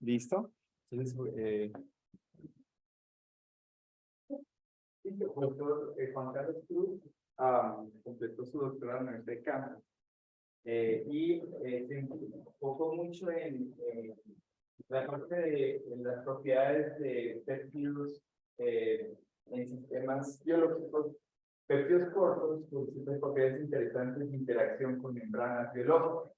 ¿Listo? Entonces, el doctor Juan Carlos Cruz completó su doctorado en la Universidad de Kansas y se enfocó mucho en la parte de las propiedades de péptidos en sistemas biológicos, péptidos cortos, con ciertas propiedades interesantes de interacción con membranas biológicas.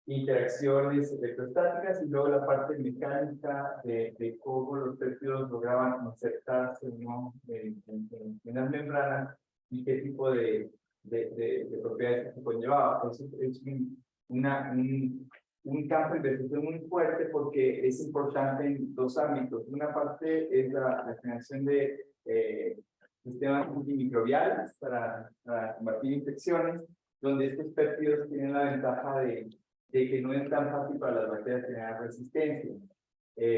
Interacciones electrostáticas y luego la parte mecánica de cómo los péptidos lograban insertarse ¿no? en las membranas y qué tipo de propiedades se conllevaba. Eso es un campo de investigación muy fuerte porque es importante en dos ámbitos. Una parte es la generación de sistemas antimicrobiales para combatir infecciones, donde estos péptidos tienen la ventaja de que no es tan fácil para las bacterias generar resistencia,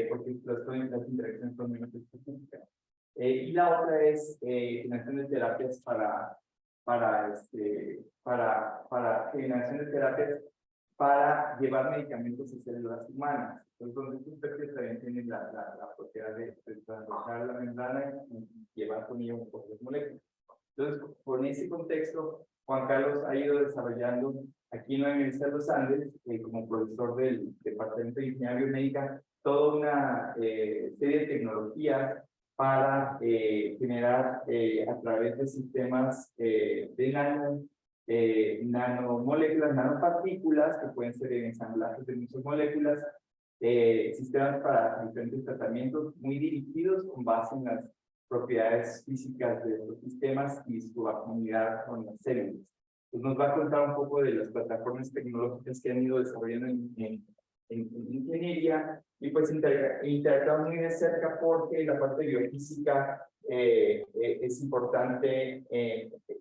porque las interacciones son menos específicas. Y la otra es generación de terapias para generación de terapias para llevar medicamentos a células humanas. Entonces, donde estos péptidos también tienen la propiedad de translocar la membrana y llevar con ella un poco de moléculas. Entonces, con ese contexto, Juan Carlos ha ido desarrollando aquí en la Universidad de los Andes, como profesor del Departamento de Ingeniería Biomédica, toda una serie de tecnologías para generar a través de sistemas de nanomoléculas, nanopartículas, que pueden ser en ensamblajes de muchas moléculas, sistemas para diferentes tratamientos muy dirigidos con base en las propiedades físicas de los sistemas y su afinidad con las células. Pues nos va a contar un poco de las plataformas tecnológicas que han ido desarrollando en ingeniería y pues interactuamos muy de cerca porque la parte biofísica es importante.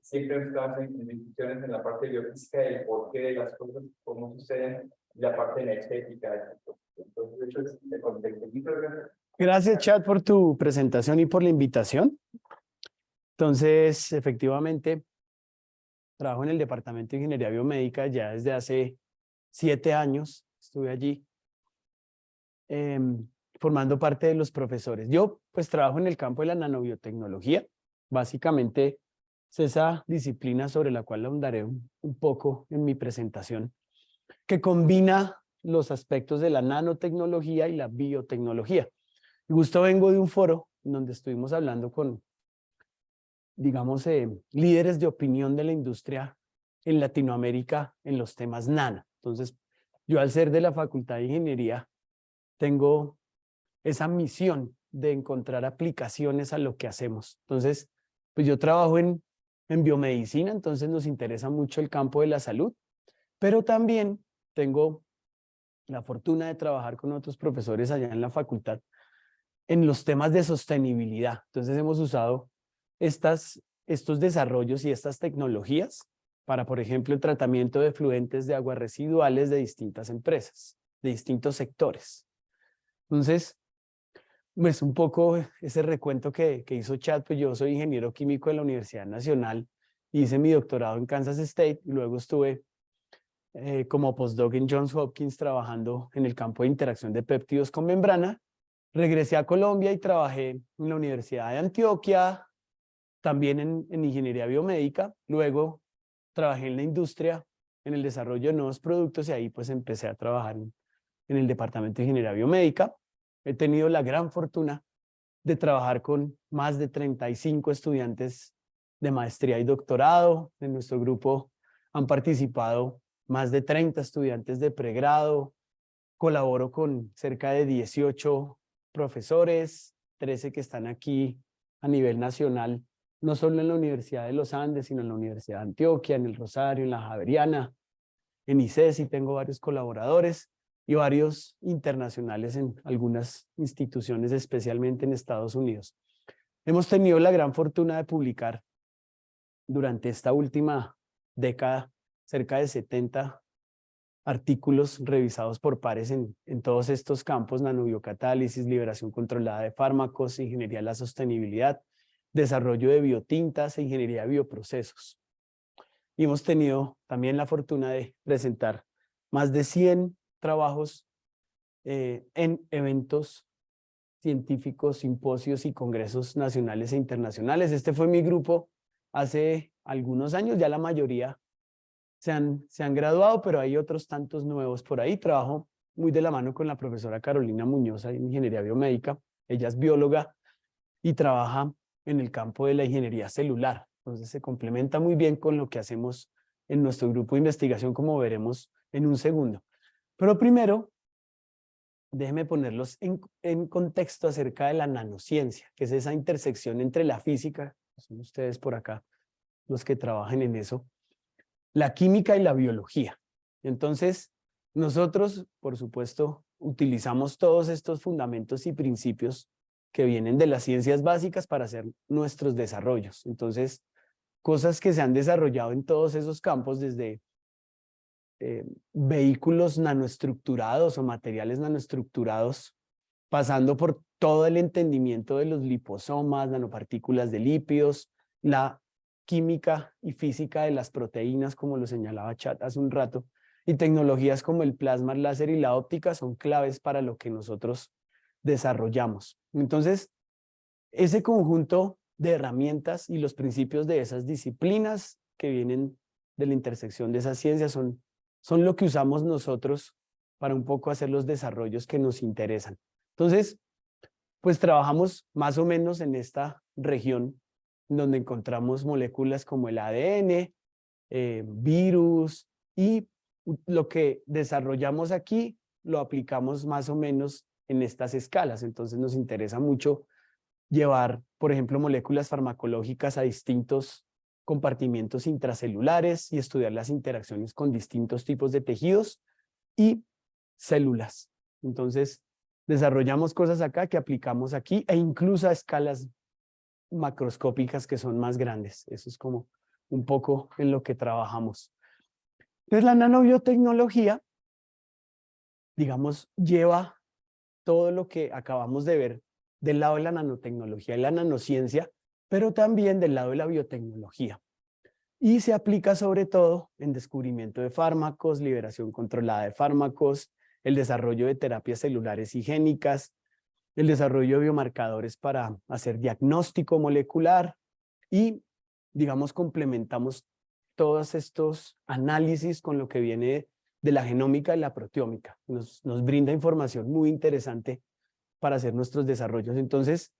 Siempre estamos en discusiones en la parte biofísica del porqué de las cosas, cómo suceden, y la parte energética. Entonces, eso es el contexto. Muchas gracias. Gracias, Chad, por tu presentación y por la invitación. Entonces, efectivamente, trabajo en el Departamento de Ingeniería Biomédica ya desde hace 7 años. Estuve allí formando parte de los profesores. Yo, pues, trabajo en el campo de la nanobiotecnología. Básicamente, es esa disciplina sobre la cual ahondaré un poco en mi presentación, que combina los aspectos de la nanotecnología y la biotecnología. Y justo vengo de un foro donde estuvimos hablando con, digamos, líderes de opinión de la industria en Latinoamérica en los temas nano. Entonces, yo al ser de la Facultad de Ingeniería, tengo esa misión de encontrar aplicaciones a lo que hacemos. Entonces, pues yo trabajo en biomedicina, entonces nos interesa mucho el campo de la salud, pero también tengo la fortuna de trabajar con otros profesores allá en la facultad en los temas de sostenibilidad. Entonces hemos usado estos desarrollos y estas tecnologías para, por ejemplo, el tratamiento de efluentes de aguas residuales de distintas empresas, de distintos sectores. Entonces, pues un poco ese recuento que hizo Chad, pues yo soy ingeniero químico de la Universidad Nacional, hice mi doctorado en Kansas State y luego estuve como postdoc en Johns Hopkins trabajando en el campo de interacción de péptidos con membrana. Regresé a Colombia y trabajé en la Universidad de Antioquia, también en ingeniería biomédica. Luego trabajé en la industria, en el desarrollo de nuevos productos y ahí pues empecé a trabajar en el departamento de ingeniería biomédica. He tenido la gran fortuna de trabajar con más de 35 estudiantes de maestría y doctorado. En nuestro grupo han participado más de 30 estudiantes de pregrado. Colaboro con cerca de 18 profesores, 13 que están aquí a nivel nacional, no solo en la Universidad de los Andes, sino en la Universidad de Antioquia, en el Rosario, en la Javeriana, en ICESI tengo varios colaboradores y varios internacionales en algunas instituciones, especialmente en Estados Unidos. Hemos tenido la gran fortuna de publicar durante esta última década cerca de 70 artículos revisados por pares en todos estos campos: nanobiocatálisis, liberación controlada de fármacos, ingeniería de la sostenibilidad, desarrollo de biotintas e ingeniería de bioprocesos. Y hemos tenido también la fortuna de presentar más de 100 trabajos en eventos científicos, simposios y congresos nacionales e internacionales. Este fue mi grupo hace algunos años, ya la mayoría se han graduado, pero hay otros tantos nuevos por ahí. Trabajo muy de la mano con la profesora Carolina Muñoz en ingeniería biomédica. Ella es bióloga y trabaja en el campo de la ingeniería celular. Entonces se complementa muy bien con lo que hacemos en nuestro grupo de investigación, como veremos en un segundo. Pero primero, déjenme ponerlos en contexto acerca de la nanociencia, que es esa intersección entre la física, son ustedes por acá los que trabajan en eso, la química y la biología. Entonces, nosotros, por supuesto, utilizamos todos estos fundamentos y principios que vienen de las ciencias básicas para hacer nuestros desarrollos. Entonces, cosas que se han desarrollado en todos esos campos, desde vehículos nanoestructurados o materiales nanoestructurados, pasando por todo el entendimiento de los liposomas, nanopartículas de lípidos, la química y física de las proteínas, como lo señalaba Chat hace un rato, y tecnologías como el plasma, el láser y la óptica son claves para lo que nosotros desarrollamos. Entonces, ese conjunto de herramientas y los principios de esas disciplinas que vienen de la intersección de esas ciencias son lo que usamos nosotros para un poco hacer los desarrollos que nos interesan. Entonces, pues trabajamos más o menos en esta región donde encontramos moléculas como el ADN, virus, y lo que desarrollamos aquí lo aplicamos más o menos en estas escalas. Entonces nos interesa mucho llevar, por ejemplo, moléculas farmacológicas a distintos compartimientos intracelulares y estudiar las interacciones con distintos tipos de tejidos y células. Entonces, desarrollamos cosas acá que aplicamos aquí e incluso a escalas macroscópicas que son más grandes. Eso es como un poco en lo que trabajamos. Entonces, la nanobiotecnología, digamos, lleva todo lo que acabamos de ver del lado de la nanotecnología y la nanociencia, pero también del lado de la biotecnología. Y se aplica sobre todo en descubrimiento de fármacos, liberación controlada de fármacos, el desarrollo de terapias celulares y génicas, el desarrollo de biomarcadores para hacer diagnóstico molecular y, digamos, complementamos todos estos análisis con lo que viene de la genómica y la proteómica. Nos brinda información muy interesante para hacer nuestros desarrollos. Entonces,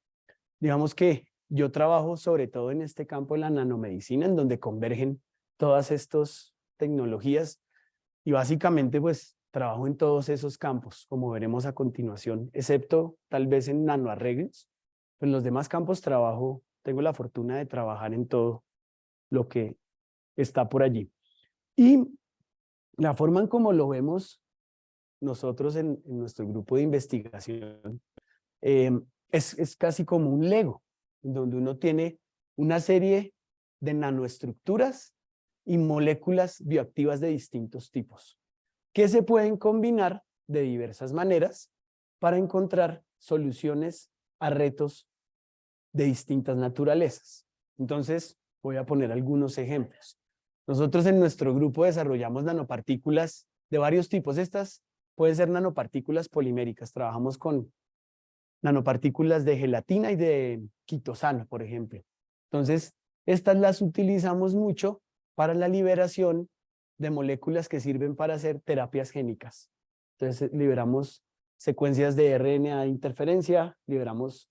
digamos que yo trabajo sobre todo en este campo de la nanomedicina, en donde convergen todas estas tecnologías y básicamente pues trabajo en todos esos campos, como veremos a continuación, excepto tal vez en nanoarreglos. Pero en los demás campos tengo la fortuna de trabajar en todo lo que está por allí. Y la forma en cómo lo vemos nosotros en nuestro grupo de investigación es casi como un Lego, donde uno tiene una serie de nanoestructuras y moléculas bioactivas de distintos tipos, que se pueden combinar de diversas maneras para encontrar soluciones a retos de distintas naturalezas. Entonces, voy a poner algunos ejemplos. Nosotros en nuestro grupo desarrollamos nanopartículas de varios tipos. Estas pueden ser nanopartículas poliméricas. Trabajamos con nanopartículas de gelatina y de quitosano, por ejemplo. Entonces, estas las utilizamos mucho para la liberación de moléculas que sirven para hacer terapias génicas. Entonces, liberamos secuencias de RNA de interferencia, liberamos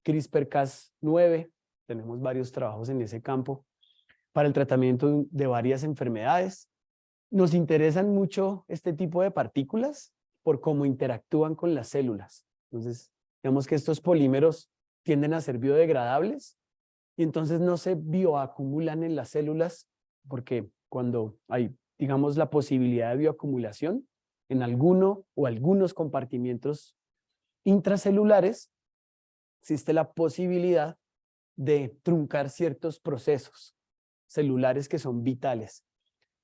CRISPR-Cas9, tenemos varios trabajos en ese campo, para el tratamiento de varias enfermedades. Nos interesan mucho este tipo de partículas por cómo interactúan con las células. Entonces, digamos que estos polímeros tienden a ser biodegradables y entonces no se bioacumulan en las células porque cuando hay, digamos, la posibilidad de bioacumulación en alguno o algunos compartimientos intracelulares, existe la posibilidad de truncar ciertos procesos celulares que son vitales.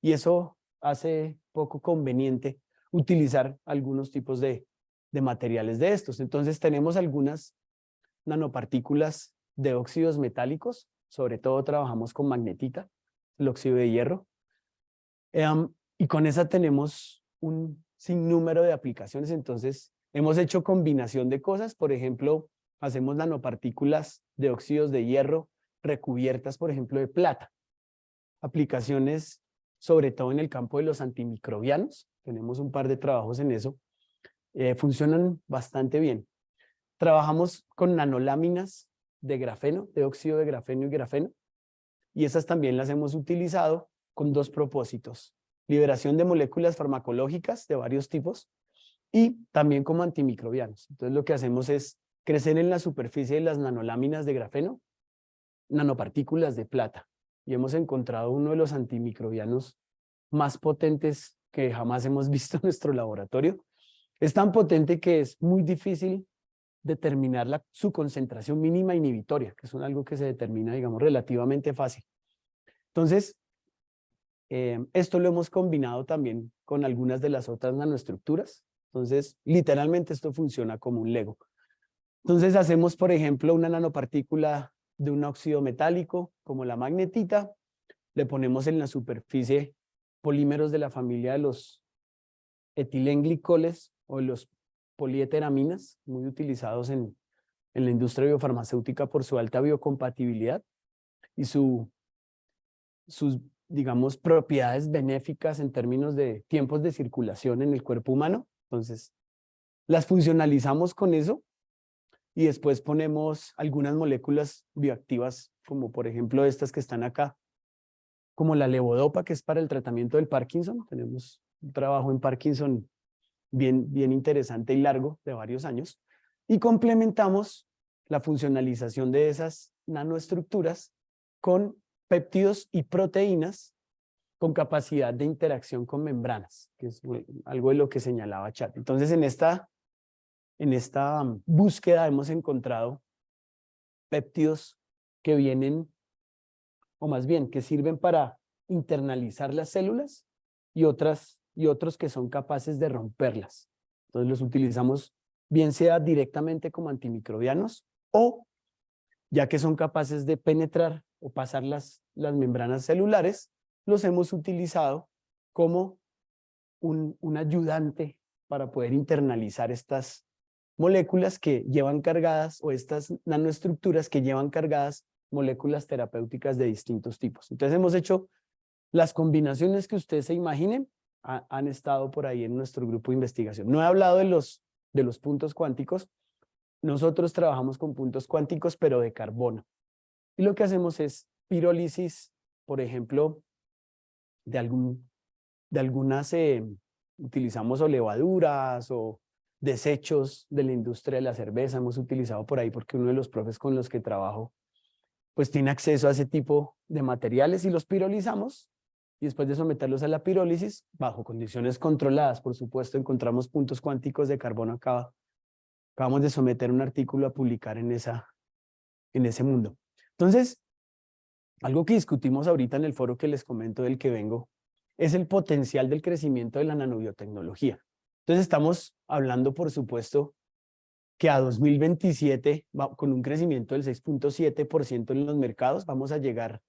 Y eso hace poco conveniente utilizar algunos tipos de materiales de estos. Entonces tenemos algunas nanopartículas de óxidos metálicos, sobre todo trabajamos con magnetita, el óxido de hierro, y con esa tenemos un sin número de aplicaciones. Entonces, hemos hecho combinación de cosas. Por ejemplo, hacemos nanopartículas de óxidos de hierro recubiertas, por ejemplo, de plata. Aplicaciones, sobre todo en el campo de los antimicrobianos. Tenemos un par de trabajos en eso. Funcionan bastante bien. Trabajamos con nanoláminas de grafeno, de óxido de grafeno y grafeno. Y esas también las hemos utilizado con dos propósitos: liberación de moléculas farmacológicas de varios tipos y también como antimicrobianos. Entonces lo que hacemos es crecer en la superficie de las nanoláminas de grafeno nanopartículas de plata. Y hemos encontrado uno de los antimicrobianos más potentes que jamás hemos visto en nuestro laboratorio. Es tan potente que es muy difícil determinar su concentración mínima inhibitoria, que es algo que se determina, digamos, relativamente fácil. Entonces, esto lo hemos combinado también con algunas de las otras nanoestructuras. Entonces, literalmente esto funciona como un Lego. Entonces, hacemos, por ejemplo, una nanopartícula de un óxido metálico, como la magnetita, le ponemos en la superficie polímeros de la familia de los etilenglicoles o los polieteraminas, muy utilizados en la industria biofarmacéutica por su alta biocompatibilidad y sus, digamos, propiedades benéficas en términos de tiempos de circulación en el cuerpo humano. Entonces, las funcionalizamos con eso y después ponemos algunas moléculas bioactivas, como por ejemplo estas que están acá, como la levodopa, que es para el tratamiento del Parkinson. Tenemos un trabajo en Parkinson bien interesante y largo de varios años, y complementamos la funcionalización de esas nanoestructuras con péptidos y proteínas con capacidad de interacción con membranas, que es algo de lo que señalaba Chat. Entonces, en esta búsqueda hemos encontrado péptidos que vienen, o más bien, que sirven para internalizar las células y otros que son capaces de romperlas. Entonces los utilizamos bien sea directamente como antimicrobianos o ya que son capaces de penetrar o pasar las membranas celulares, los hemos utilizado como un ayudante para poder internalizar estas moléculas que llevan cargadas, o estas nanoestructuras que llevan cargadas moléculas terapéuticas de distintos tipos. Entonces hemos hecho las combinaciones que ustedes se imaginen, han estado por ahí en nuestro grupo de investigación. No he hablado de los puntos cuánticos. Nosotros trabajamos con puntos cuánticos, pero de carbono. Y lo que hacemos es pirólisis, por ejemplo, de algunas, utilizamos o levaduras o desechos de la industria de la cerveza. Hemos utilizado por ahí porque uno de los profes con los que trabajo pues tiene acceso a ese tipo de materiales, y los pirolizamos, y después de someterlos a la pirólisis, bajo condiciones controladas, por supuesto, encontramos puntos cuánticos de carbono acá. Acabamos de someter un artículo a publicar en ese mundo. Entonces, algo que discutimos ahorita en el foro que les comento del que vengo, es el potencial del crecimiento de la nanobiotecnología. Entonces estamos hablando, por supuesto, que a 2027, con un crecimiento del 6.7% en los mercados, vamos a llegar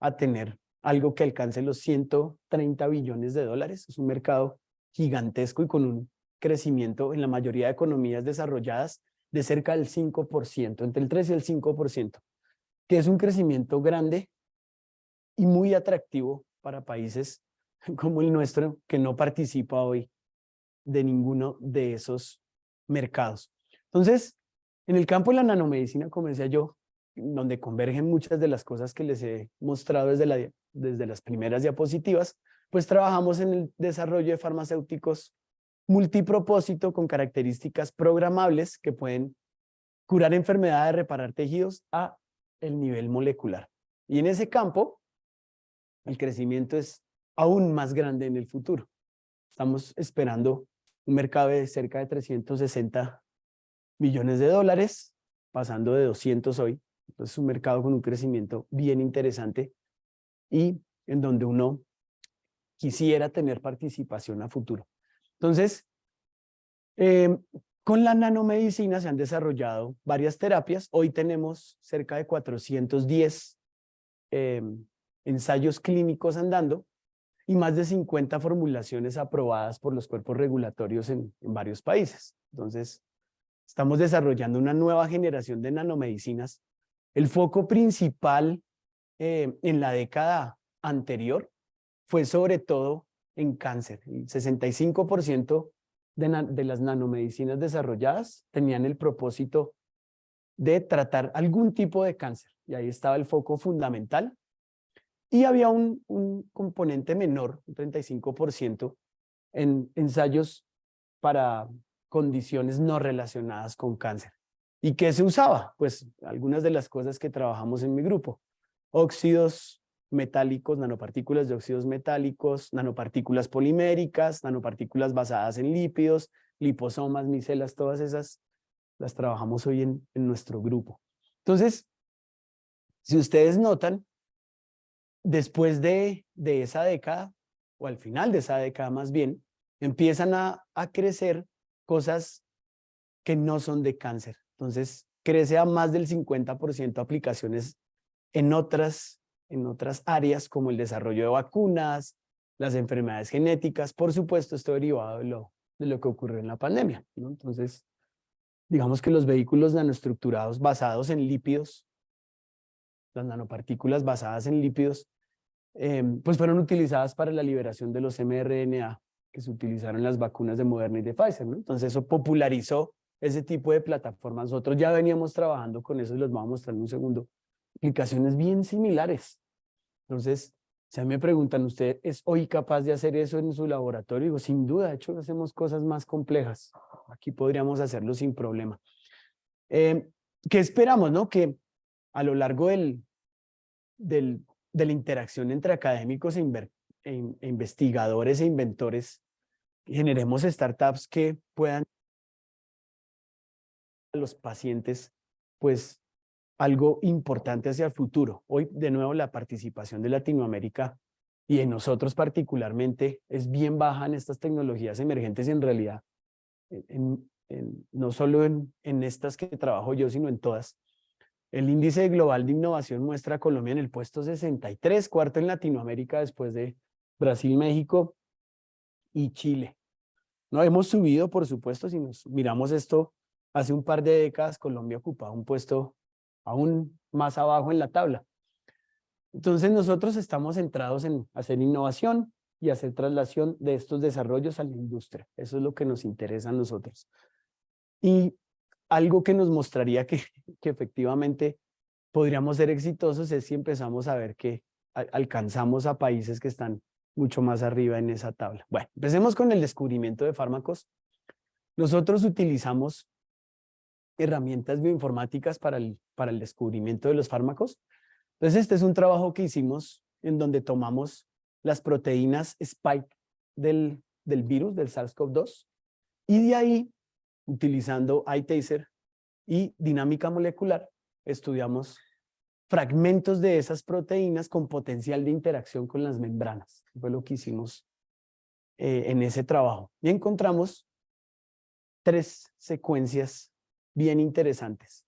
a tener algo que alcance los 130 billones de dólares. Es un mercado gigantesco y con un crecimiento en la mayoría de economías desarrolladas de cerca del 5%, entre el 3 y el 5%, que es un crecimiento grande y muy atractivo para países como el nuestro, que no participa hoy de ninguno de esos mercados. Entonces, en el campo de la nanomedicina, como decía yo, donde convergen muchas de las cosas que les he mostrado desde las primeras diapositivas, pues trabajamos en el desarrollo de farmacéuticos multipropósito con características programables que pueden curar enfermedades, reparar tejidos a el nivel molecular. Y en ese campo, el crecimiento es aún más grande en el futuro. Estamos esperando un mercado de cerca de 360 millones de dólares, pasando de 200 hoy. Entonces, es un mercado con un crecimiento bien interesante y en donde uno quisiera tener participación a futuro. Entonces, con la nanomedicina se han desarrollado varias terapias. Hoy tenemos cerca de 410 ensayos clínicos andando, y más de 50 formulaciones aprobadas por los cuerpos regulatorios en varios países. Entonces, estamos desarrollando una nueva generación de nanomedicinas. El foco principal en la década anterior fue sobre todo en cáncer. El 65% de las nanomedicinas desarrolladas tenían el propósito de tratar algún tipo de cáncer. Y ahí estaba el foco fundamental. Y había un componente menor, un 35%, en ensayos para condiciones no relacionadas con cáncer. ¿Y qué se usaba? Pues algunas de las cosas que trabajamos en mi grupo. Óxidos metálicos, nanopartículas de óxidos metálicos, nanopartículas poliméricas, nanopartículas basadas en lípidos, liposomas, micelas, todas esas las trabajamos hoy en nuestro grupo. Entonces, si ustedes notan, después de esa década, o al final de esa década más bien, empiezan a crecer cosas que no son de cáncer. Entonces, crece a más del 50% aplicaciones en otras áreas como el desarrollo de vacunas, las enfermedades genéticas, por supuesto, esto derivado de lo que ocurrió en la pandemia, ¿no? Entonces, digamos que los vehículos nanoestructurados basados en lípidos, las nanopartículas basadas en lípidos, pues fueron utilizadas para la liberación de los mRNA que se utilizaron en las vacunas de Moderna y de Pfizer, ¿no? Entonces eso popularizó ese tipo de plataformas. Nosotros ya veníamos trabajando con eso y les voy a mostrar en un segundo. Aplicaciones bien similares. Entonces, si a mí me preguntan, ¿usted es hoy capaz de hacer eso en su laboratorio? Digo, sin duda, de hecho hacemos cosas más complejas. Aquí podríamos hacerlo sin problema. ¿Qué esperamos, no? Que a lo largo de la interacción entre académicos e investigadores e inventores, generemos startups que puedan a los pacientes, pues, algo importante hacia el futuro. Hoy, de nuevo, la participación de Latinoamérica y en nosotros particularmente es bien baja en estas tecnologías emergentes y en realidad, no solo en estas que trabajo yo, sino en todas. El índice global de innovación muestra a Colombia en el puesto 63, cuarto en Latinoamérica después de Brasil, México y Chile. No hemos subido, por supuesto, si nos miramos esto hace un par de décadas, Colombia ocupaba un puesto aún más abajo en la tabla. Entonces nosotros estamos centrados en hacer innovación y hacer traslación de estos desarrollos a la industria. Eso es lo que nos interesa a nosotros. Y algo que nos mostraría que efectivamente podríamos ser exitosos es si empezamos a ver que alcanzamos a países que están mucho más arriba en esa tabla. Bueno, empecemos con el descubrimiento de fármacos. Nosotros utilizamos herramientas bioinformáticas para el descubrimiento de los fármacos. Entonces, este es un trabajo que hicimos en donde tomamos las proteínas spike del virus, del SARS-CoV-2, y de ahí, utilizando iTaser y dinámica molecular, estudiamos fragmentos de esas proteínas con potencial de interacción con las membranas. Fue lo que hicimos en ese trabajo. Y encontramos 3 secuencias bien interesantes,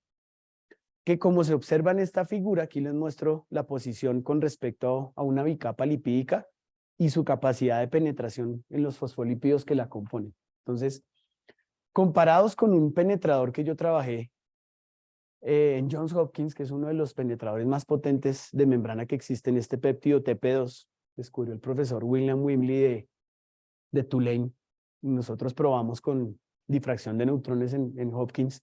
que como se observa en esta figura, aquí les muestro la posición con respecto a una bicapa lipídica y su capacidad de penetración en los fosfolípidos que la componen. Entonces, comparados con un penetrador que yo trabajé en Johns Hopkins, que es uno de los penetradores más potentes de membrana que existe en este péptido TP2, descubrió el profesor William Wimley de Tulane. Nosotros probamos con difracción de neutrones en Hopkins.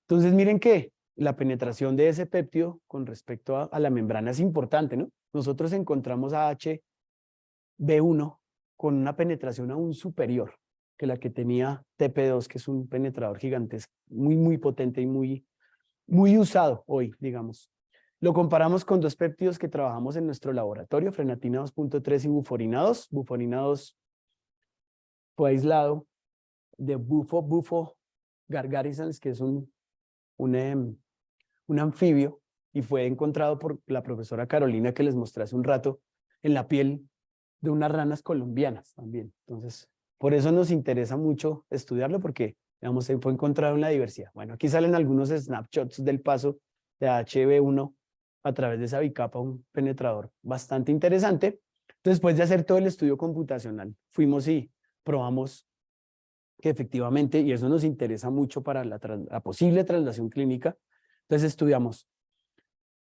Entonces miren que la penetración de ese péptido con respecto a la membrana es importante, ¿no? Nosotros encontramos a HB1 con una penetración aún superior que la que tenía TP2, que es un penetrador gigantesco, muy potente y muy usado hoy, digamos. Lo comparamos con 2 péptidos que trabajamos en nuestro laboratorio, frenatina 2.3 y buforina 2. Buforina 2 fue aislado de Bufo gargarisans, que es un anfibio, y fue encontrado por la profesora Carolina, que les mostré hace un rato, en la piel de unas ranas colombianas también. Entonces, por eso nos interesa mucho estudiarlo, porque, digamos, fue encontrado en la diversidad. Bueno, aquí salen algunos snapshots del paso de HB1 a través de esa bicapa, un penetrador bastante interesante. Después de hacer todo el estudio computacional, fuimos y probamos que efectivamente, y eso nos interesa mucho para la posible traslación clínica, entonces estudiamos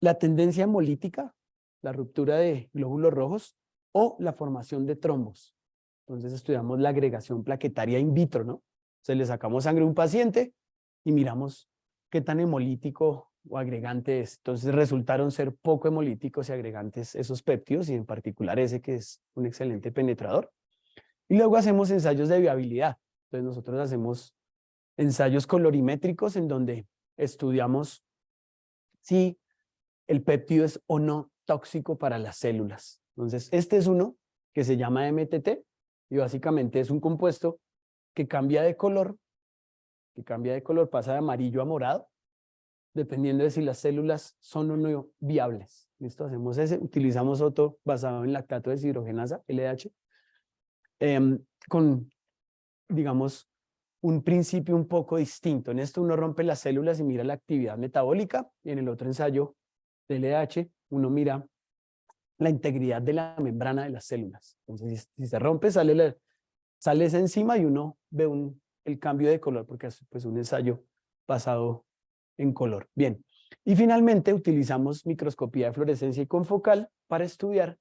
la tendencia hemolítica, la ruptura de glóbulos rojos o la formación de trombos. Entonces estudiamos la agregación plaquetaria in vitro, ¿no? Entonces le sacamos sangre a un paciente y miramos qué tan hemolítico o agregante es. Entonces resultaron ser poco hemolíticos y agregantes esos péptidos, y en particular ese que es un excelente penetrador. Y luego hacemos ensayos de viabilidad. Entonces nosotros hacemos ensayos colorimétricos en donde estudiamos si el péptido es o no tóxico para las células. Entonces este es uno que se llama MTT y básicamente es un compuesto que cambia de color, pasa de amarillo a morado, dependiendo de si las células son o no viables. ¿Listo? Hacemos ese, utilizamos otro basado en lactato deshidrogenasa, LH, con, digamos, un principio un poco distinto. En esto uno rompe las células y mira la actividad metabólica, y en el otro ensayo de LH uno mira la integridad de la membrana de las células. Entonces, si se rompe, sale esa enzima y uno ve el cambio de color, porque es pues un ensayo basado en color. Bien, y finalmente utilizamos microscopía de fluorescencia y confocal para estudiar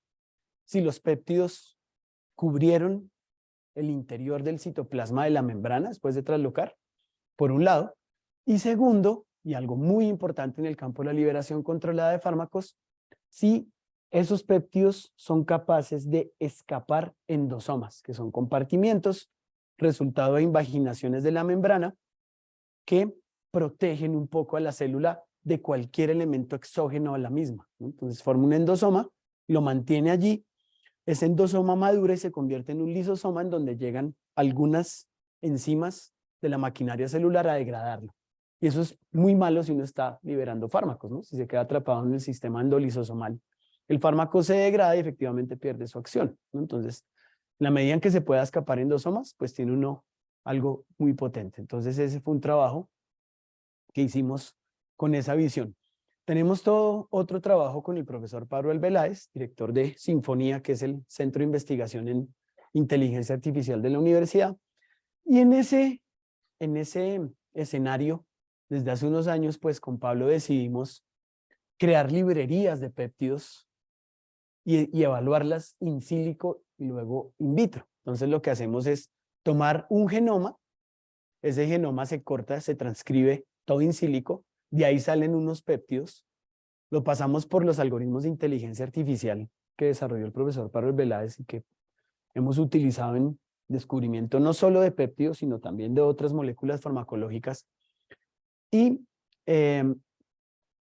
si los péptidos cubrieron el interior del citoplasma de la membrana después de traslocar, por un lado, y segundo, y algo muy importante en el campo de la liberación controlada de fármacos, si esos péptidos son capaces de escapar endosomas, que son compartimientos, resultado de invaginaciones de la membrana, que protegen un poco a la célula de cualquier elemento exógeno a la misma, ¿no? Entonces forma un endosoma, lo mantiene allí, ese endosoma madura y se convierte en un lisosoma en donde llegan algunas enzimas de la maquinaria celular a degradarlo. Y eso es muy malo si uno está liberando fármacos, ¿no? Si se queda atrapado en el sistema endolisosomal, el fármaco se degrada y efectivamente pierde su acción, ¿no? Entonces, en la medida en que se pueda escapar endosomas, pues tiene uno algo muy potente. Entonces, ese fue un trabajo que hicimos con esa visión. Tenemos todo otro trabajo con el profesor Pablo Arbeláez, director de Sinfonía, que es el Centro de Investigación en Inteligencia Artificial de la universidad. Y en ese escenario, desde hace unos años, pues con Pablo decidimos crear librerías de péptidos y evaluarlas in silico y luego in vitro. Entonces lo que hacemos es tomar un genoma, ese genoma se corta, se transcribe todo in silico, de ahí salen unos péptidos, lo pasamos por los algoritmos de inteligencia artificial que desarrolló el profesor Pablo Arbeláez y que hemos utilizado en descubrimiento no solo de péptidos, sino también de otras moléculas farmacológicas. Y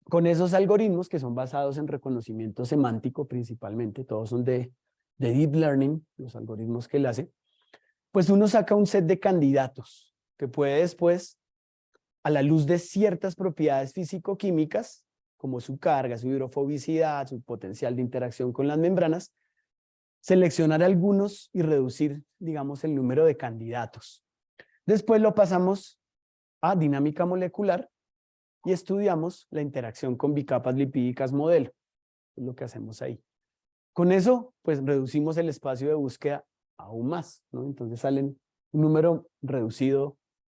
con esos algoritmos que son basados en reconocimiento semántico principalmente, todos son de deep learning, los algoritmos que él hace, pues uno saca un set de candidatos que puede después, a la luz de ciertas propiedades físico-químicas, como su carga, su hidrofobicidad, su potencial de interacción con las membranas, seleccionar algunos y reducir, digamos, el número de candidatos. Después lo pasamos a dinámica molecular y estudiamos la interacción con bicapas lipídicas modelo. Es lo que hacemos ahí. Con eso, pues reducimos el espacio de búsqueda aún más, ¿no? Entonces salen un número reducido,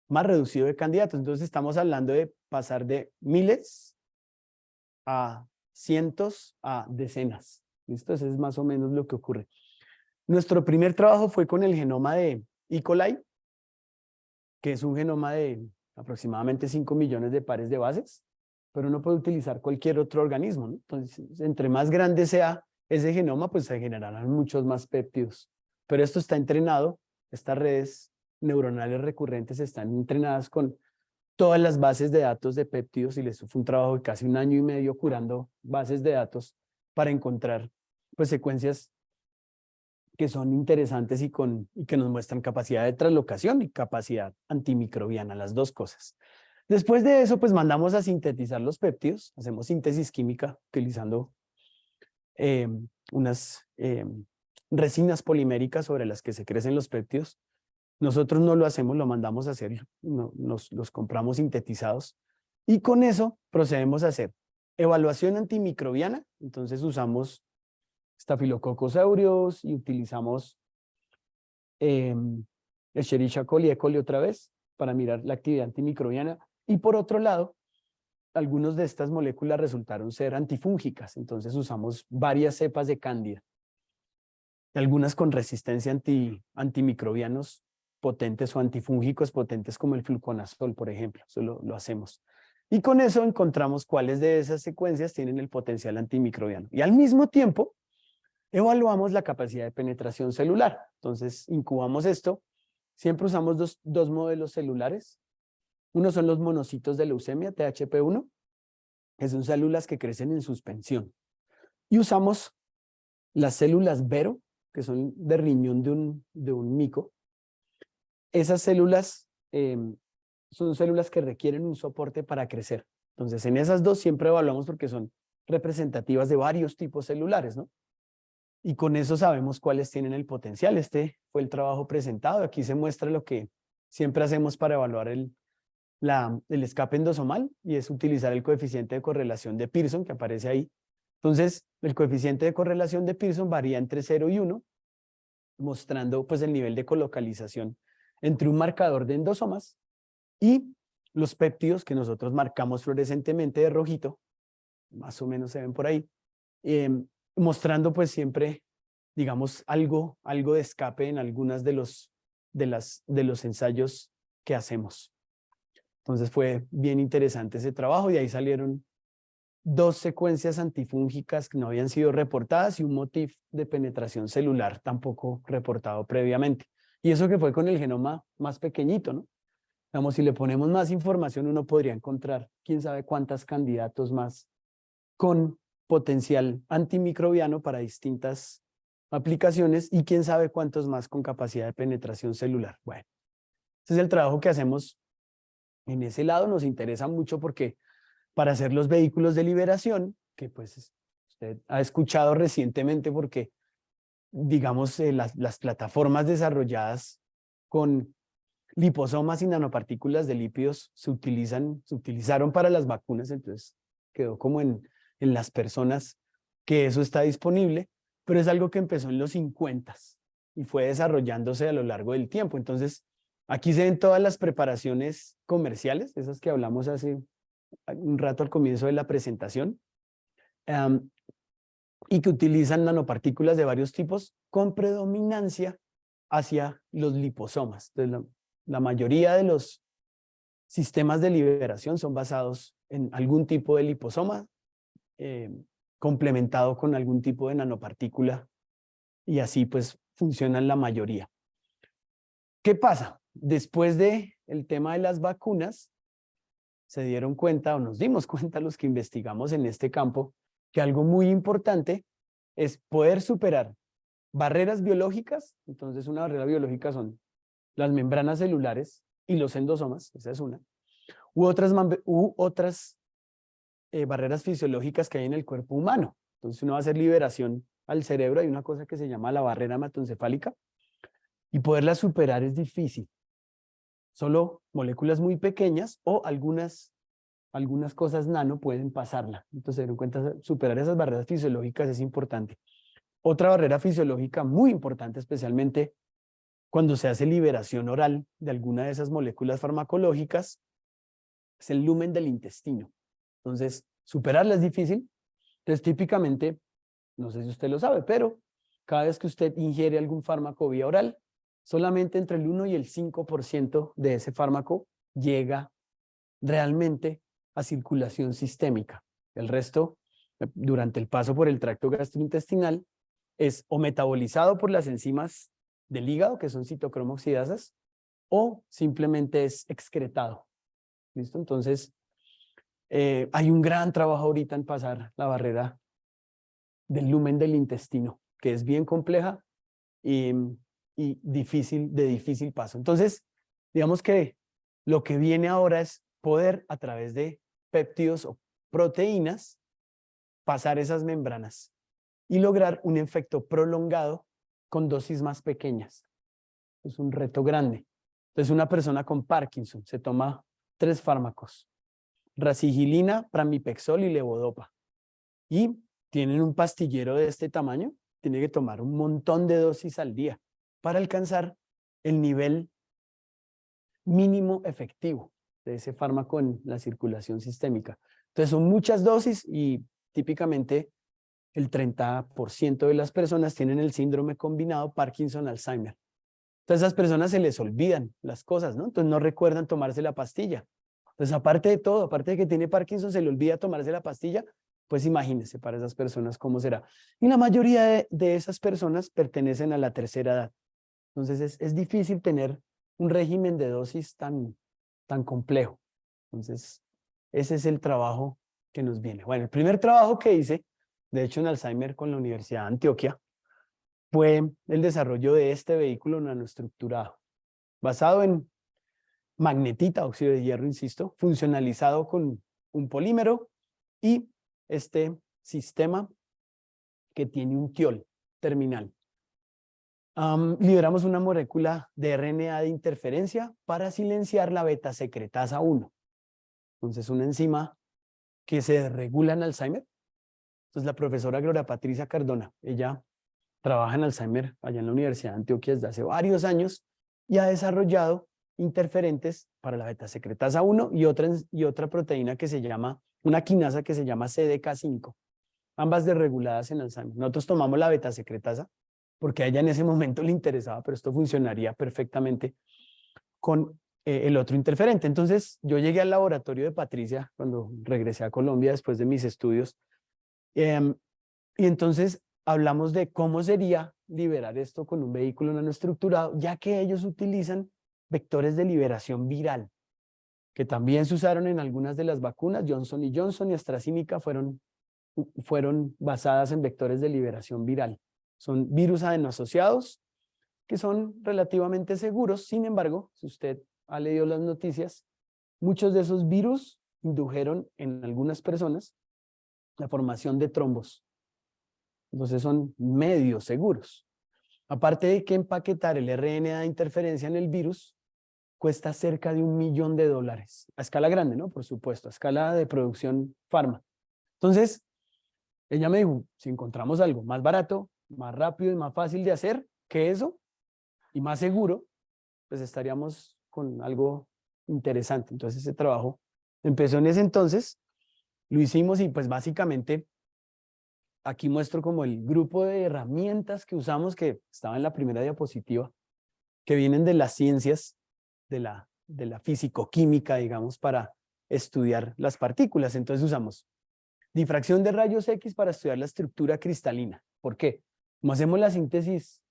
más reducido de candidatos. Entonces estamos hablando de pasar de miles a cientos a decenas. ¿Listo? Eso es más o menos lo que ocurre. Nuestro primer trabajo fue con el genoma de E. coli, que es un genoma de aproximadamente 5 millones de pares de bases, pero uno puede utilizar cualquier otro organismo, ¿no? Entonces, entre más grande sea ese genoma, pues se generarán muchos más péptidos. Pero esto está entrenado, estas redes neuronales recurrentes están entrenadas con todas las bases de datos de péptidos, y les fue un trabajo de casi 1 año y medio curando bases de datos para encontrar pues secuencias que son interesantes y que nos muestran capacidad de translocación y capacidad antimicrobiana, las dos cosas. Después de eso, pues mandamos a sintetizar los péptidos, hacemos síntesis química utilizando unas resinas poliméricas sobre las que se crecen los péptidos. Nosotros no lo hacemos, lo mandamos a hacer, los compramos sintetizados, y con eso procedemos a hacer evaluación antimicrobiana. Entonces usamos Staphylococcus aureus y utilizamos el Escherichia coli, E. coli otra vez para mirar la actividad antimicrobiana. Y por otro lado, algunas de estas moléculas resultaron ser antifúngicas, entonces usamos varias cepas de cándida, algunas con resistencia antimicrobianos potentes o antifúngicos potentes como el fluconazol, por ejemplo, eso lo hacemos. Y con eso encontramos cuáles de esas secuencias tienen el potencial antimicrobiano. Y al mismo tiempo, evaluamos la capacidad de penetración celular. Entonces, incubamos esto. Siempre usamos dos modelos celulares. Uno son los monocitos de leucemia, THP1, que son células que crecen en suspensión. Y usamos las células Vero, que son de riñón de un mico. Esas células son células que requieren un soporte para crecer. Entonces, en esas dos siempre evaluamos porque son representativas de varios tipos celulares, ¿no? Y con eso sabemos cuáles tienen el potencial. Este fue el trabajo presentado. Aquí se muestra lo que siempre hacemos para evaluar el escape endosomal, y es utilizar el coeficiente de correlación de Pearson que aparece ahí. Entonces, el coeficiente de correlación de Pearson varía entre 0 y 1, mostrando pues el nivel de colocalización entre un marcador de endosomas y los péptidos que nosotros marcamos fluorescentemente de rojito, más o menos se ven por ahí, mostrando pues siempre, digamos, algo de escape en algunas de los ensayos que hacemos. Entonces fue bien interesante ese trabajo y ahí salieron 2 secuencias antifúngicas que no habían sido reportadas y un motif de penetración celular tampoco reportado previamente. Y eso que fue con el genoma más pequeñito, ¿no? Digamos, si le ponemos más información, uno podría encontrar quién sabe cuántos candidatos más con potencial antimicrobiano para distintas aplicaciones y quién sabe cuántos más con capacidad de penetración celular. Bueno, ese es el trabajo que hacemos en ese lado. Nos interesa mucho porque para hacer los vehículos de liberación, que pues usted ha escuchado recientemente porque, digamos, las plataformas desarrolladas con liposomas y nanopartículas de lípidos se utilizaron para las vacunas, entonces quedó como en las personas que eso está disponible, pero es algo que empezó en los 50 y fue desarrollándose a lo largo del tiempo. Entonces, aquí se ven todas las preparaciones comerciales, esas que hablamos hace un rato al comienzo de la presentación, y que utilizan nanopartículas de varios tipos con predominancia hacia los liposomas. Entonces, la mayoría de los sistemas de liberación son basados en algún tipo de liposoma, complementado con algún tipo de nanopartícula, y así pues funcionan la mayoría. ¿Qué pasa? Después del tema de las vacunas, se dieron cuenta, o nos dimos cuenta los que investigamos en este campo, que algo muy importante es poder superar barreras biológicas. Entonces, una barrera biológica son las membranas celulares y los endosomas, esa es una, u otras barreras fisiológicas que hay en el cuerpo humano. Entonces, uno va a hacer liberación al cerebro, hay una cosa que se llama la barrera hematoencefálica, y poderla superar es difícil. Solo moléculas muy pequeñas o algunas cosas nano pueden pasarla. Entonces, se dieron cuenta, superar esas barreras fisiológicas es importante. Otra barrera fisiológica muy importante, especialmente cuando se hace liberación oral de alguna de esas moléculas farmacológicas, es el lumen del intestino. Entonces, superarla es difícil. Entonces, típicamente, no sé si usted lo sabe, pero cada vez que usted ingiere algún fármaco vía oral, solamente entre el 1 y el 5% de ese fármaco llega realmente a circulación sistémica. El resto, durante el paso por el tracto gastrointestinal, es o metabolizado por las enzimas del hígado, que son citocromo oxidasas, o simplemente es excretado. ¿Listo? Entonces, hay un gran trabajo ahorita en pasar la barrera del lumen del intestino, que es bien compleja y de difícil paso. Entonces, digamos que lo que viene ahora es poder, a través de péptidos o proteínas, pasar esas membranas y lograr un efecto prolongado con dosis más pequeñas. Es un reto grande. Entonces, una persona con Parkinson se toma 3 fármacos: racigilina, pramipexol y levodopa. Y tienen un pastillero de este tamaño, tiene que tomar un montón de dosis al día para alcanzar el nivel mínimo efectivo de ese fármaco en la circulación sistémica. Entonces son muchas dosis y típicamente el 30% de las personas tienen el síndrome combinado Parkinson-Alzheimer. Entonces a esas personas se les olvidan las cosas, ¿no? Entonces no recuerdan tomarse la pastilla. Entonces aparte de todo, aparte de que tiene Parkinson, se le olvida tomarse la pastilla, pues imagínense para esas personas cómo será. Y la mayoría de esas personas pertenecen a la tercera edad. Entonces es difícil tener un régimen de dosis tan complejo. Entonces ese es el trabajo que nos viene. Bueno, el primer trabajo que hice, de hecho en Alzheimer con la Universidad de Antioquia, fue el desarrollo de este vehículo nanoestructurado, basado en magnetita, óxido de hierro, insisto, funcionalizado con un polímero y este sistema que tiene un tiol terminal. Liberamos una molécula de RNA de interferencia para silenciar la beta-secretasa 1. Entonces, una enzima que se regula en Alzheimer. Entonces, la profesora Gloria Patricia Cardona, ella trabaja en Alzheimer allá en la Universidad de Antioquia desde hace varios años y ha desarrollado interferentes para la beta-secretasa 1 y otra proteína que se llama, una quinasa que se llama CDK5, ambas desreguladas en Alzheimer. Nosotros tomamos la beta-secretasa porque a ella en ese momento le interesaba, pero esto funcionaría perfectamente con el otro interferente. Entonces yo llegué al laboratorio de Patricia cuando regresé a Colombia después de mis estudios y entonces hablamos de cómo sería liberar esto con un vehículo nanoestructurado, ya que ellos utilizan vectores de liberación viral, que también se usaron en algunas de las vacunas. Johnson y Johnson y AstraZeneca fueron basadas en vectores de liberación viral. Son virus adenoasociados que son relativamente seguros. Sin embargo, si usted ha leído las noticias, muchos de esos virus indujeron en algunas personas la formación de trombos. Entonces son medio seguros. Aparte de que empaquetar el RNA de interferencia en el virus cuesta cerca de $1 millón. A escala grande, ¿no? Por supuesto, a escala de producción farma. Entonces, ella me dijo, si encontramos algo más barato, más rápido y más fácil de hacer que eso, y más seguro, pues estaríamos con algo interesante. Entonces ese trabajo empezó en ese entonces, lo hicimos y pues básicamente aquí muestro como el grupo de herramientas que usamos, que estaba en la primera diapositiva, que vienen de las ciencias, de la físico-química, digamos, para estudiar las partículas. Entonces usamos difracción de rayos X para estudiar la estructura cristalina. ¿Por qué? Como hacemos la síntesis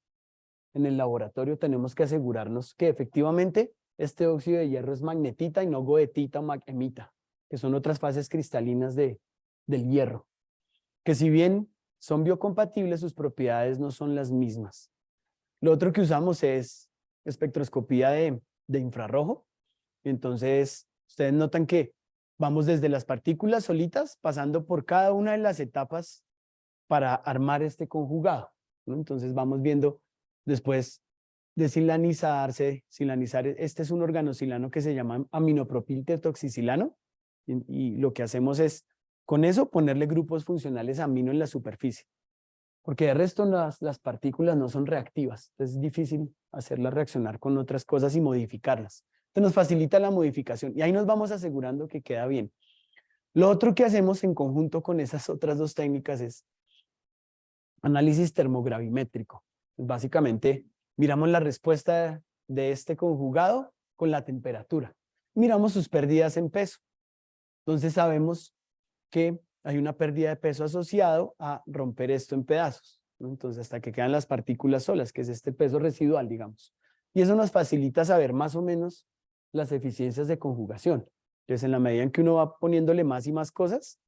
en el laboratorio, tenemos que asegurarnos que efectivamente este óxido de hierro es magnetita y no goethita o hemita, que son otras fases cristalinas del hierro, que si bien son biocompatibles, sus propiedades no son las mismas. Lo otro que usamos es espectroscopía de infrarrojo. Entonces, ustedes notan que vamos desde las partículas solitas, pasando por cada una de las etapas para armar este conjugado, ¿no? Entonces vamos viendo después de silanizar, este es un organosilano que se llama aminopropiltetoxicilano y lo que hacemos es con eso ponerle grupos funcionales amino en la superficie, porque de resto las partículas no son reactivas, entonces es difícil hacerlas reaccionar con otras cosas y modificarlas. Entonces nos facilita la modificación y ahí nos vamos asegurando que queda bien. Lo otro que hacemos en conjunto con esas otras dos técnicas es análisis termogravimétrico. Básicamente miramos la respuesta de este conjugado con la temperatura. Miramos sus pérdidas en peso. Entonces sabemos que hay una pérdida de peso asociado a romper esto en pedazos, ¿no? Entonces hasta que quedan las partículas solas, que es este peso residual, digamos. Y eso nos facilita saber más o menos las eficiencias de conjugación. Entonces en la medida en que uno va poniéndole más y más cosas,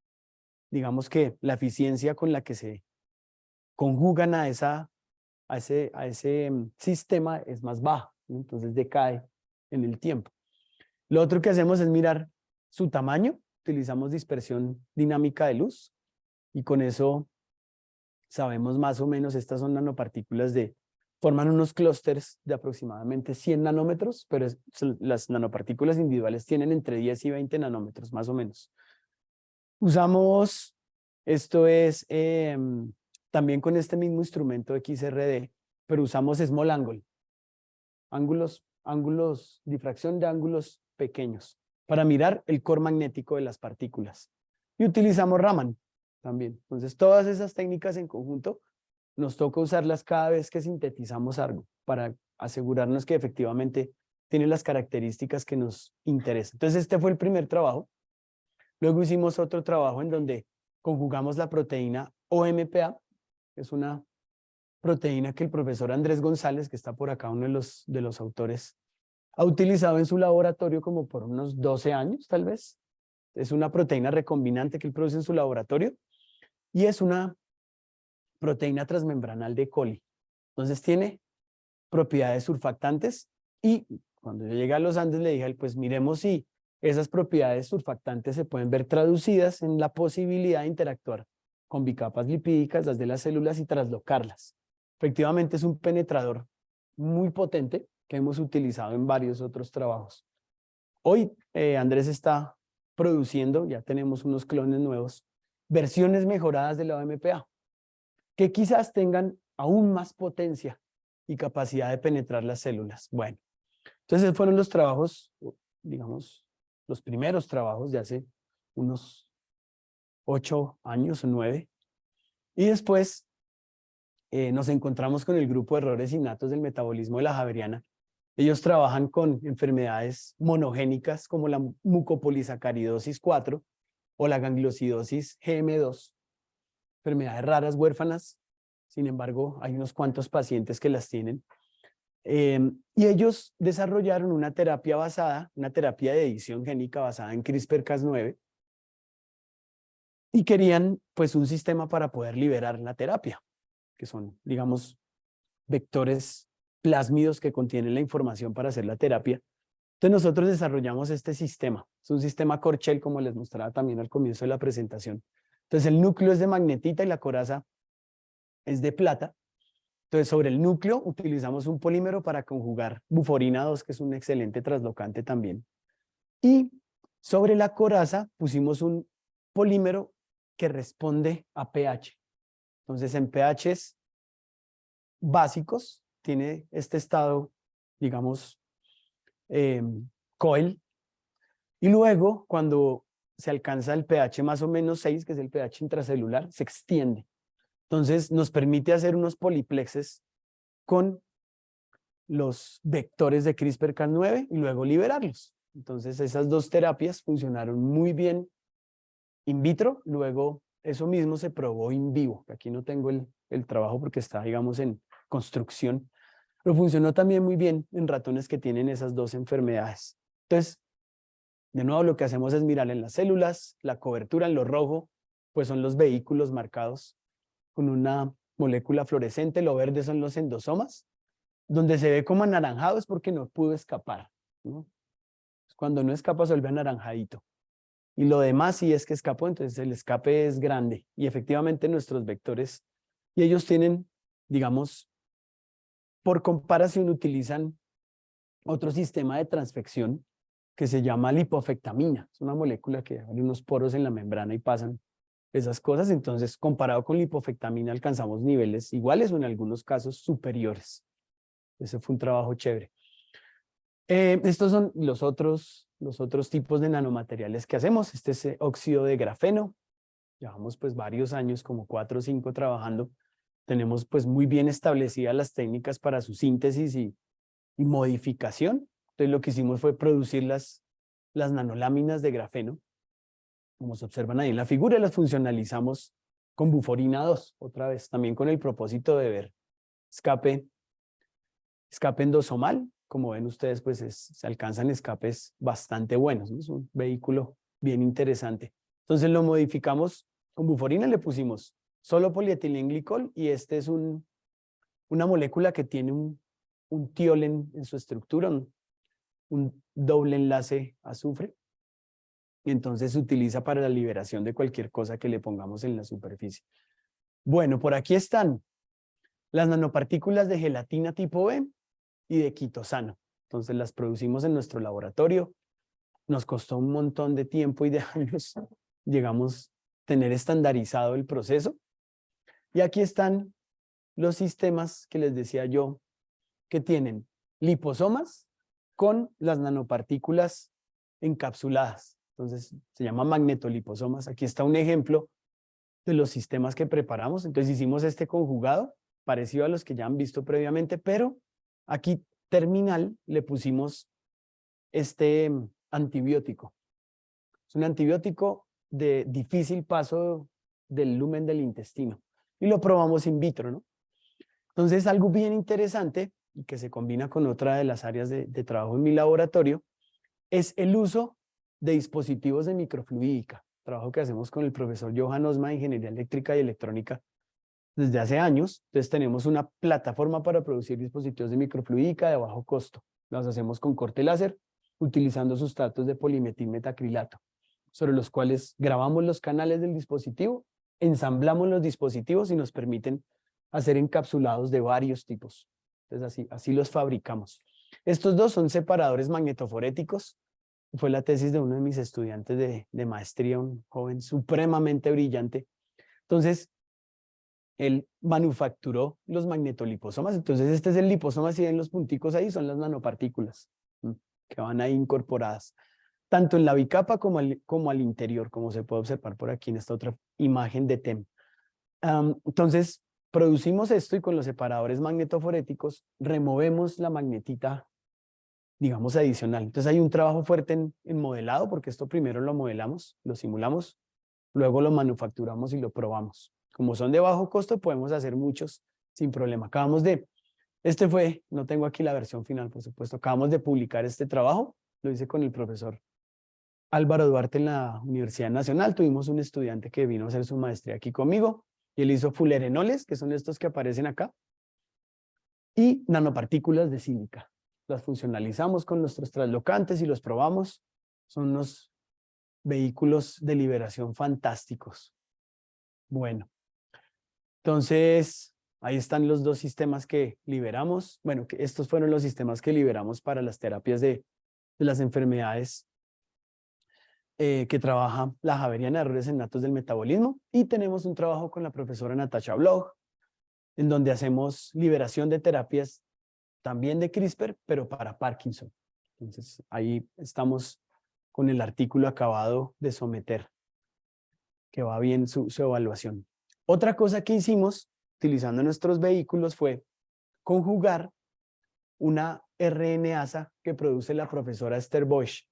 digamos que la eficiencia con la que se conjugan a ese sistema es más baja, ¿no? Entonces decae en el tiempo. Lo otro que hacemos es mirar su tamaño. Utilizamos dispersión dinámica de luz y con eso sabemos más o menos, estas son nanopartículas forman unos clústeres de aproximadamente 100 nanómetros, pero las nanopartículas individuales tienen entre 10 y 20 nanómetros más o menos. Usamos, esto es también con este mismo instrumento XRD, pero usamos small angle, difracción de ángulos pequeños, para mirar el core magnético de las partículas. Y utilizamos Raman también. Entonces, todas esas técnicas en conjunto nos toca usarlas cada vez que sintetizamos algo, para asegurarnos que efectivamente tiene las características que nos interesan. Entonces, este fue el primer trabajo. Luego hicimos otro trabajo en donde conjugamos la proteína OMPA, que es una proteína que el profesor Andrés González, que está por acá, uno de los autores, ha utilizado en su laboratorio como por unos 12 años, tal vez. Es una proteína recombinante que él produce en su laboratorio y es una proteína transmembranal de E. coli. Entonces tiene propiedades surfactantes y cuando yo llegué a los Andes le dije a él, pues miremos si esas propiedades surfactantes se pueden ver traducidas en la posibilidad de interactuar con bicapas lipídicas, las de las células, y traslocarlas. Efectivamente es un penetrador muy potente que hemos utilizado en varios otros trabajos. Hoy Andrés está produciendo, ya tenemos unos clones nuevos, versiones mejoradas de la OMPA, que quizás tengan aún más potencia y capacidad de penetrar las células. Bueno, entonces fueron los trabajos, digamos, los primeros trabajos de hace unos 8 años o 9. Y después nos encontramos con el grupo de errores innatos del metabolismo de la Javeriana. Ellos trabajan con enfermedades monogénicas como la mucopolisacaridosis 4 o la gangliosidosis GM2, enfermedades raras huérfanas. Sin embargo, hay unos cuantos pacientes que las tienen. Y ellos desarrollaron una terapia de edición génica basada en CRISPR-Cas9 y querían pues un sistema para poder liberar la terapia, que son, digamos, vectores plásmidos que contienen la información para hacer la terapia. Entonces nosotros desarrollamos este sistema. Es un sistema Corchel, como les mostraba también al comienzo de la presentación. Entonces el núcleo es de magnetita y la coraza es de plata. Entonces sobre el núcleo utilizamos un polímero para conjugar buforina 2, que es un excelente traslocante también. Y sobre la coraza pusimos un polímero que responde a pH. Entonces en pHs básicos tiene este estado, digamos, COIL, y luego cuando se alcanza el pH más o menos 6, que es el pH intracelular, se extiende. Entonces nos permite hacer unos poliplexes con los vectores de CRISPR-Cas9 y luego liberarlos. Entonces esas dos terapias funcionaron muy bien in vitro, luego eso mismo se probó in vivo. Aquí no tengo el trabajo porque está, digamos, en construcción, pero funcionó también muy bien en ratones que tienen esas dos enfermedades. Entonces, de nuevo lo que hacemos es mirar en las células, la cobertura en lo rojo, pues son los vehículos marcados con una molécula fluorescente, lo verde son los endosomas, donde se ve como anaranjado es porque no pudo escapar, ¿no? Cuando no escapa se vuelve anaranjadito. Y lo demás, si es que escapó, entonces el escape es grande. Y efectivamente nuestros vectores, y ellos tienen, digamos, por comparación utilizan otro sistema de transfección que se llama lipofectamina. Es una molécula que abre unos poros en la membrana y pasan esas cosas. Entonces, comparado con lipofectamina, alcanzamos niveles iguales o en algunos casos superiores. Ese fue un trabajo chévere. Estos son los otros tipos de nanomateriales que hacemos. Este es óxido de grafeno. Llevamos pues varios años, como 4 o 5 trabajando. Tenemos pues muy bien establecidas las técnicas para su síntesis y modificación. Entonces lo que hicimos fue producir las nanoláminas de grafeno, como se observan ahí en la figura, y las funcionalizamos con buforina 2, otra vez, también con el propósito de ver escape endosomal. Como ven ustedes, pues se alcanzan escapes bastante buenos, ¿no? Es un vehículo bien interesante. Entonces lo modificamos con buforina, le pusimos solo polietilenglicol y este es una molécula que tiene un tiol en su estructura, un doble enlace azufre, y entonces se utiliza para la liberación de cualquier cosa que le pongamos en la superficie. Bueno, por aquí están las nanopartículas de gelatina tipo B y de quitosano. Entonces las producimos en nuestro laboratorio. Nos costó un montón de tiempo y de años, llegamos a tener estandarizado el proceso. Y aquí están los sistemas que les decía yo, que tienen liposomas con las nanopartículas encapsuladas. Entonces, se llama magnetoliposomas. Aquí está un ejemplo de los sistemas que preparamos. Entonces, hicimos este conjugado, parecido a los que ya han visto previamente, pero aquí terminal le pusimos este antibiótico. Es un antibiótico de difícil paso del lumen del intestino. Y lo probamos in vitro, ¿no? Entonces, algo bien interesante y que se combina con otra de las áreas de trabajo en mi laboratorio es el uso de dispositivos de microfluídica, trabajo que hacemos con el profesor Johan Osma de Ingeniería Eléctrica y Electrónica desde hace años. Entonces, tenemos una plataforma para producir dispositivos de microfluídica de bajo costo. Los hacemos con corte láser, utilizando sustratos de polimetilmetacrilato, sobre los cuales grabamos los canales del dispositivo, ensamblamos los dispositivos y nos permiten hacer encapsulados de varios tipos. Entonces, así los fabricamos. Estos dos son separadores magnetoforéticos. Fue la tesis de uno de mis estudiantes de maestría, un joven supremamente brillante. Entonces, él manufacturó los magnetoliposomas. Entonces, este es el liposoma, si ven los punticos ahí, son las nanopartículas que van ahí incorporadas, tanto en la bicapa como al interior, como se puede observar por aquí en esta otra imagen de TEM. Entonces, producimos esto y con los separadores magnetoforéticos removemos la magnetita, digamos, adicional. Entonces, hay un trabajo fuerte en modelado, porque esto primero lo modelamos, lo simulamos, luego lo manufacturamos y lo probamos. Como son de bajo costo, podemos hacer muchos sin problema. No tengo aquí la versión final, por supuesto, acabamos de publicar este trabajo, lo hice con el profesor Álvaro Duarte en la Universidad Nacional. Tuvimos un estudiante que vino a hacer su maestría aquí conmigo y él hizo fullerenoles, que son estos que aparecen acá, y nanopartículas de sílica. Las funcionalizamos con nuestros traslocantes y los probamos. Son unos vehículos de liberación fantásticos. Bueno, entonces ahí están los dos sistemas que liberamos. Bueno, que estos fueron los sistemas que liberamos para las terapias de las enfermedades que trabaja la Javeriana de errores innatos del metabolismo, y tenemos un trabajo con la profesora Natasha Bloch, en donde hacemos liberación de terapias también de CRISPR, pero para Parkinson. Entonces, ahí estamos con el artículo acabado de someter, que va bien su evaluación. Otra cosa que hicimos, utilizando nuestros vehículos, fue conjugar una RNasa que produce la profesora Esther Bosch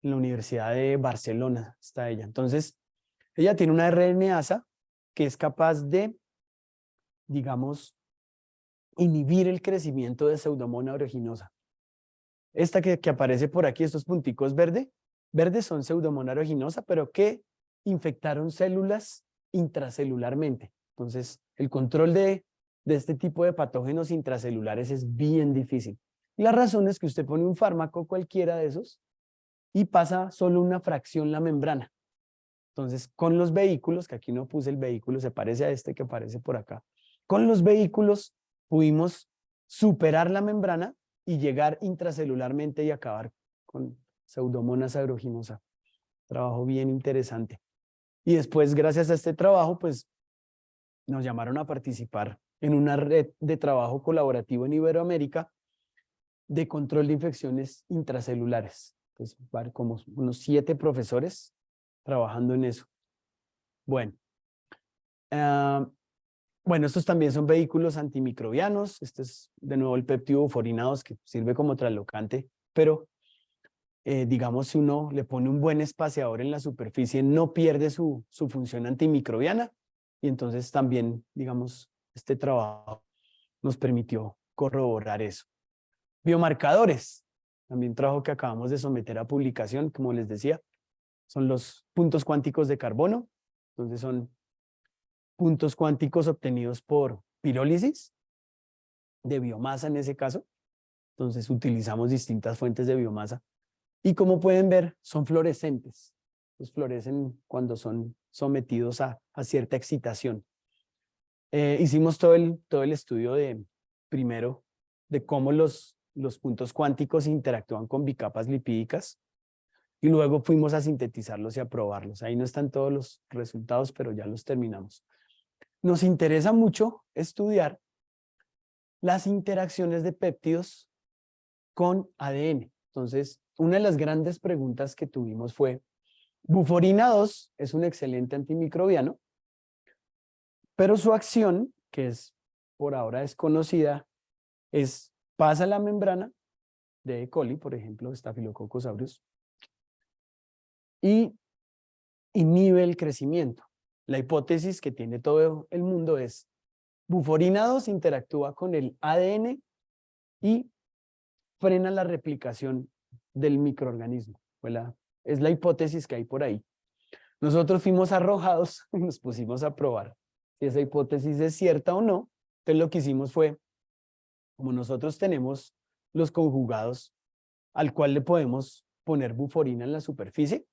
en la Universidad de Barcelona, está ella. Entonces, ella tiene una RNasa que es capaz de, digamos, inhibir el crecimiento de Pseudomonas aeruginosa. Esta que aparece por aquí, estos punticos verdes son Pseudomonas aeruginosa, pero que infectaron células intracelularmente. Entonces, el control de este tipo de patógenos intracelulares es bien difícil. Y la razón es que usted pone un fármaco cualquiera de esos y pasa solo una fracción la membrana. Entonces, con los vehículos, que aquí no puse el vehículo, se parece a este que aparece por acá. Con los vehículos pudimos superar la membrana y llegar intracelularmente y acabar con Pseudomonas aeruginosa. Trabajo bien interesante. Y después, gracias a este trabajo, pues nos llamaron a participar en una red de trabajo colaborativo en Iberoamérica de control de infecciones intracelulares. Entonces, como unos 7 profesores trabajando en eso. Bueno, estos también son vehículos antimicrobianos. Este es de nuevo el péptido buforinados, que sirve como traslocante, pero digamos, si uno le pone un buen espaciador en la superficie, no pierde su función antimicrobiana, y entonces también, digamos, este trabajo nos permitió corroborar eso. Biomarcadores, también trabajo que acabamos de someter a publicación, como les decía, son los puntos cuánticos de carbono. Entonces son puntos cuánticos obtenidos por pirólisis de biomasa en ese caso. Entonces utilizamos distintas fuentes de biomasa y, como pueden ver, son fluorescentes. Pues florecen cuando son sometidos a cierta excitación. Hicimos todo el estudio primero de cómo los puntos cuánticos interactúan con bicapas lipídicas, y luego fuimos a sintetizarlos y a probarlos. Ahí no están todos los resultados, pero ya los terminamos. nos interesa mucho estudiar las interacciones de péptidos con ADN. Entonces, una de las grandes preguntas que tuvimos fue, buforina 2 es un excelente antimicrobiano, pero su acción, que es por ahora desconocida, pasa la membrana de E. coli, por ejemplo, Staphylococcus aureus, y inhibe el crecimiento. La hipótesis que tiene todo el mundo es, buforina 2 interactúa con el ADN y frena la replicación del microorganismo. Es la hipótesis que hay por ahí. Nosotros fuimos arrojados y nos pusimos a probar si esa hipótesis es cierta o no. Entonces lo que hicimos fue, como nosotros tenemos los conjugados al cual le podemos poner buforina en la superficie,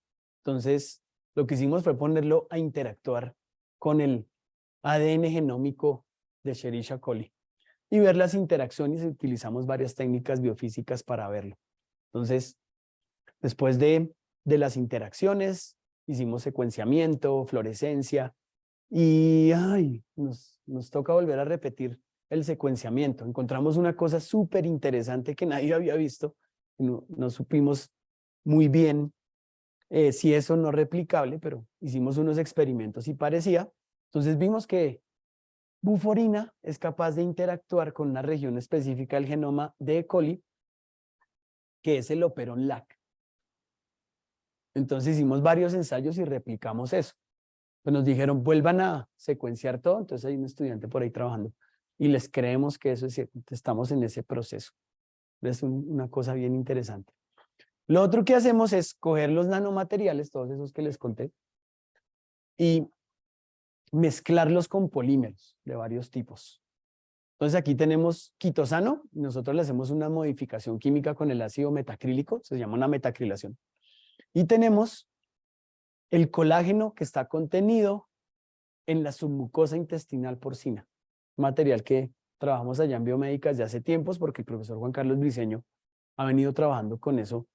entonces lo que hicimos fue ponerlo a interactuar con el ADN genómico de Escherichia coli y ver las interacciones, y utilizamos varias técnicas biofísicas para verlo. Entonces, después de las interacciones, hicimos secuenciamiento, fluorescencia, y nos toca volver a repetir el secuenciamiento. Encontramos una cosa súper interesante que nadie había visto, no supimos muy bien si eso no es replicable, pero hicimos unos experimentos y parecía. Entonces vimos que buforina es capaz de interactuar con una región específica del genoma de E. coli, que es el operón LAC. Entonces hicimos varios ensayos y replicamos eso. Pues nos dijeron, vuelvan a secuenciar todo. Entonces hay un estudiante por ahí trabajando y les creemos que eso es cierto. Estamos en ese proceso. Es una cosa bien interesante. Lo otro que hacemos es coger los nanomateriales, todos esos que les conté, y mezclarlos con polímeros de varios tipos. Entonces aquí tenemos quitosano, nosotros le hacemos una modificación química con el ácido metacrílico, se llama una metacrilación. Y tenemos el colágeno que está contenido en la submucosa intestinal porcina, material que trabajamos allá en biomédicas de hace tiempos porque el profesor Juan Carlos Briceño ha venido trabajando con eso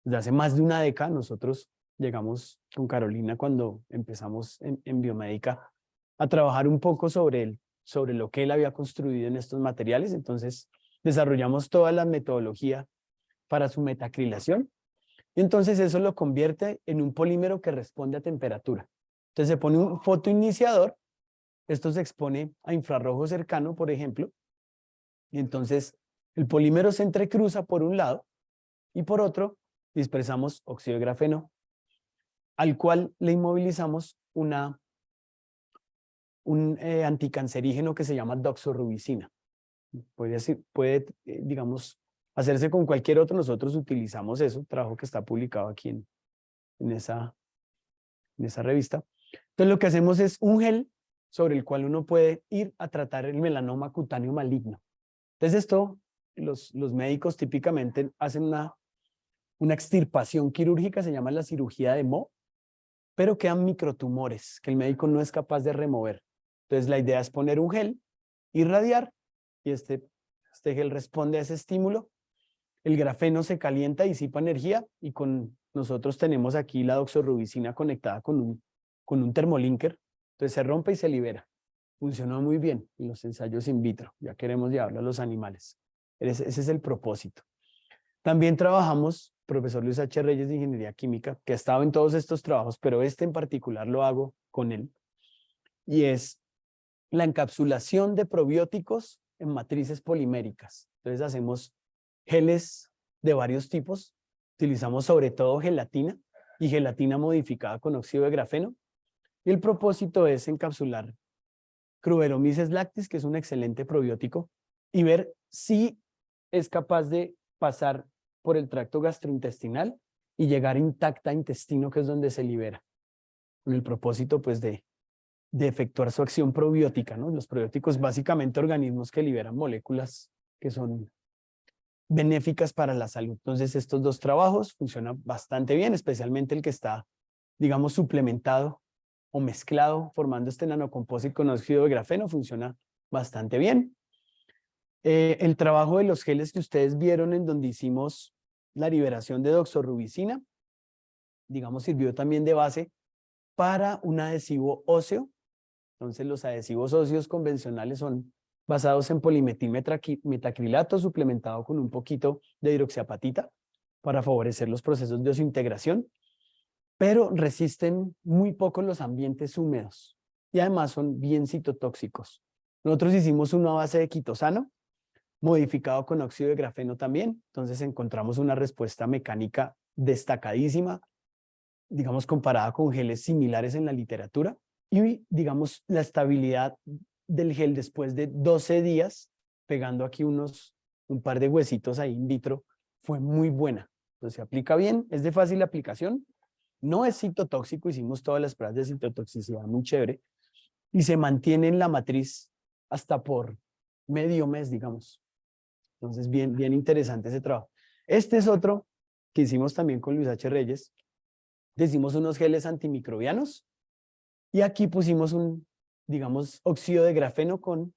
desde hace más de una década. Nosotros llegamos con Carolina cuando empezamos en biomédica a trabajar un poco sobre lo que él había construido en estos materiales. Entonces desarrollamos toda la metodología para su metacrilación. Y entonces eso lo convierte en un polímero que responde a temperatura. Entonces se pone un fotoiniciador, esto se expone a infrarrojo cercano, por ejemplo, y entonces el polímero se entrecruza por un lado y por otro dispersamos óxido de grafeno, al cual le inmovilizamos un anticancerígeno que se llama doxorubicina. Puede, digamos, hacerse con cualquier otro. Nosotros utilizamos eso, trabajo que está publicado aquí en esa revista. Entonces lo que hacemos es un gel sobre el cual uno puede ir a tratar el melanoma cutáneo maligno. Entonces esto, los médicos típicamente hacen una extirpación quirúrgica, se llama la cirugía de Mohs, pero quedan microtumores que el médico no es capaz de remover. Entonces la idea es poner un gel, irradiar, y este gel responde a ese estímulo. El grafeno se calienta, disipa energía, y nosotros tenemos aquí la doxorubicina conectada con un termolinker. Entonces se rompe y se libera. Funcionó muy bien en los ensayos in vitro. Ya queremos llevarlo a los animales. Ese es el propósito. También trabajamos, profesor Luis H. Reyes de Ingeniería Química, que ha estado en todos estos trabajos, pero este en particular lo hago con él, y es la encapsulación de probióticos en matrices poliméricas. Entonces hacemos geles de varios tipos, utilizamos sobre todo gelatina y gelatina modificada con óxido de grafeno, y el propósito es encapsular Cruberomyces lactis, que es un excelente probiótico, y ver si es capaz de pasar por el tracto gastrointestinal y llegar intacta a intestino, que es donde se libera, con el propósito pues de efectuar su acción probiótica, ¿no? Los probióticos básicamente organismos que liberan moléculas que son benéficas para la salud. Entonces estos dos trabajos funcionan bastante bien, especialmente el que está, digamos, suplementado o mezclado formando este nanocompósito con óxido de grafeno, funciona bastante bien. El trabajo de los geles que ustedes vieron en donde hicimos la liberación de doxorubicina, digamos, sirvió también de base para un adhesivo óseo. Entonces los adhesivos óseos convencionales son basados en polimetilmetacrilato suplementado con un poquito de hidroxiapatita para favorecer los procesos de osiointegración, pero resisten muy poco los ambientes húmedos y además son bien citotóxicos. Nosotros hicimos uno a base de quitosano, modificado con óxido de grafeno también, entonces encontramos una respuesta mecánica destacadísima, digamos comparada con geles similares en la literatura, y digamos la estabilidad del gel después de 12 días, pegando aquí un par de huesitos ahí in vitro, fue muy buena. Entonces se aplica bien, es de fácil aplicación, no es citotóxico, hicimos todas las pruebas de citotoxicidad muy chévere, y se mantiene en la matriz hasta por medio mes, digamos. Entonces, bien interesante ese trabajo. Este es otro que hicimos también con Luis H. Reyes. Hicimos unos geles antimicrobianos y aquí pusimos digamos, óxido de grafeno con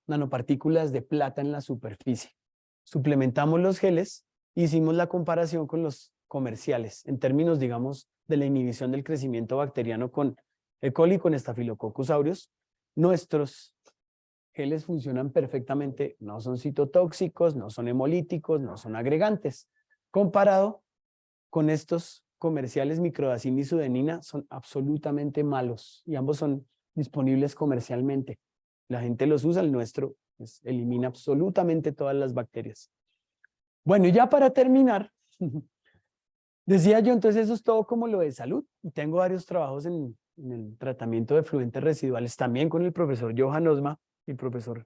nanopartículas de plata en la superficie. Suplementamos los geles e hicimos la comparación con los comerciales en términos, digamos, de la inhibición del crecimiento bacteriano con E. coli, con Staphylococcus aureus. Nuestros geles funcionan perfectamente, no son citotóxicos, no son hemolíticos, no son agregantes. Comparado con estos comerciales, microdacin y sudenina son absolutamente malos y ambos son disponibles comercialmente. La gente los usa, el nuestro pues, elimina absolutamente todas las bacterias. Bueno, y ya para terminar, decía yo, entonces eso es todo como lo de salud, y tengo varios trabajos en el tratamiento de efluentes residuales, también con el profesor Johan Osma, y el profesor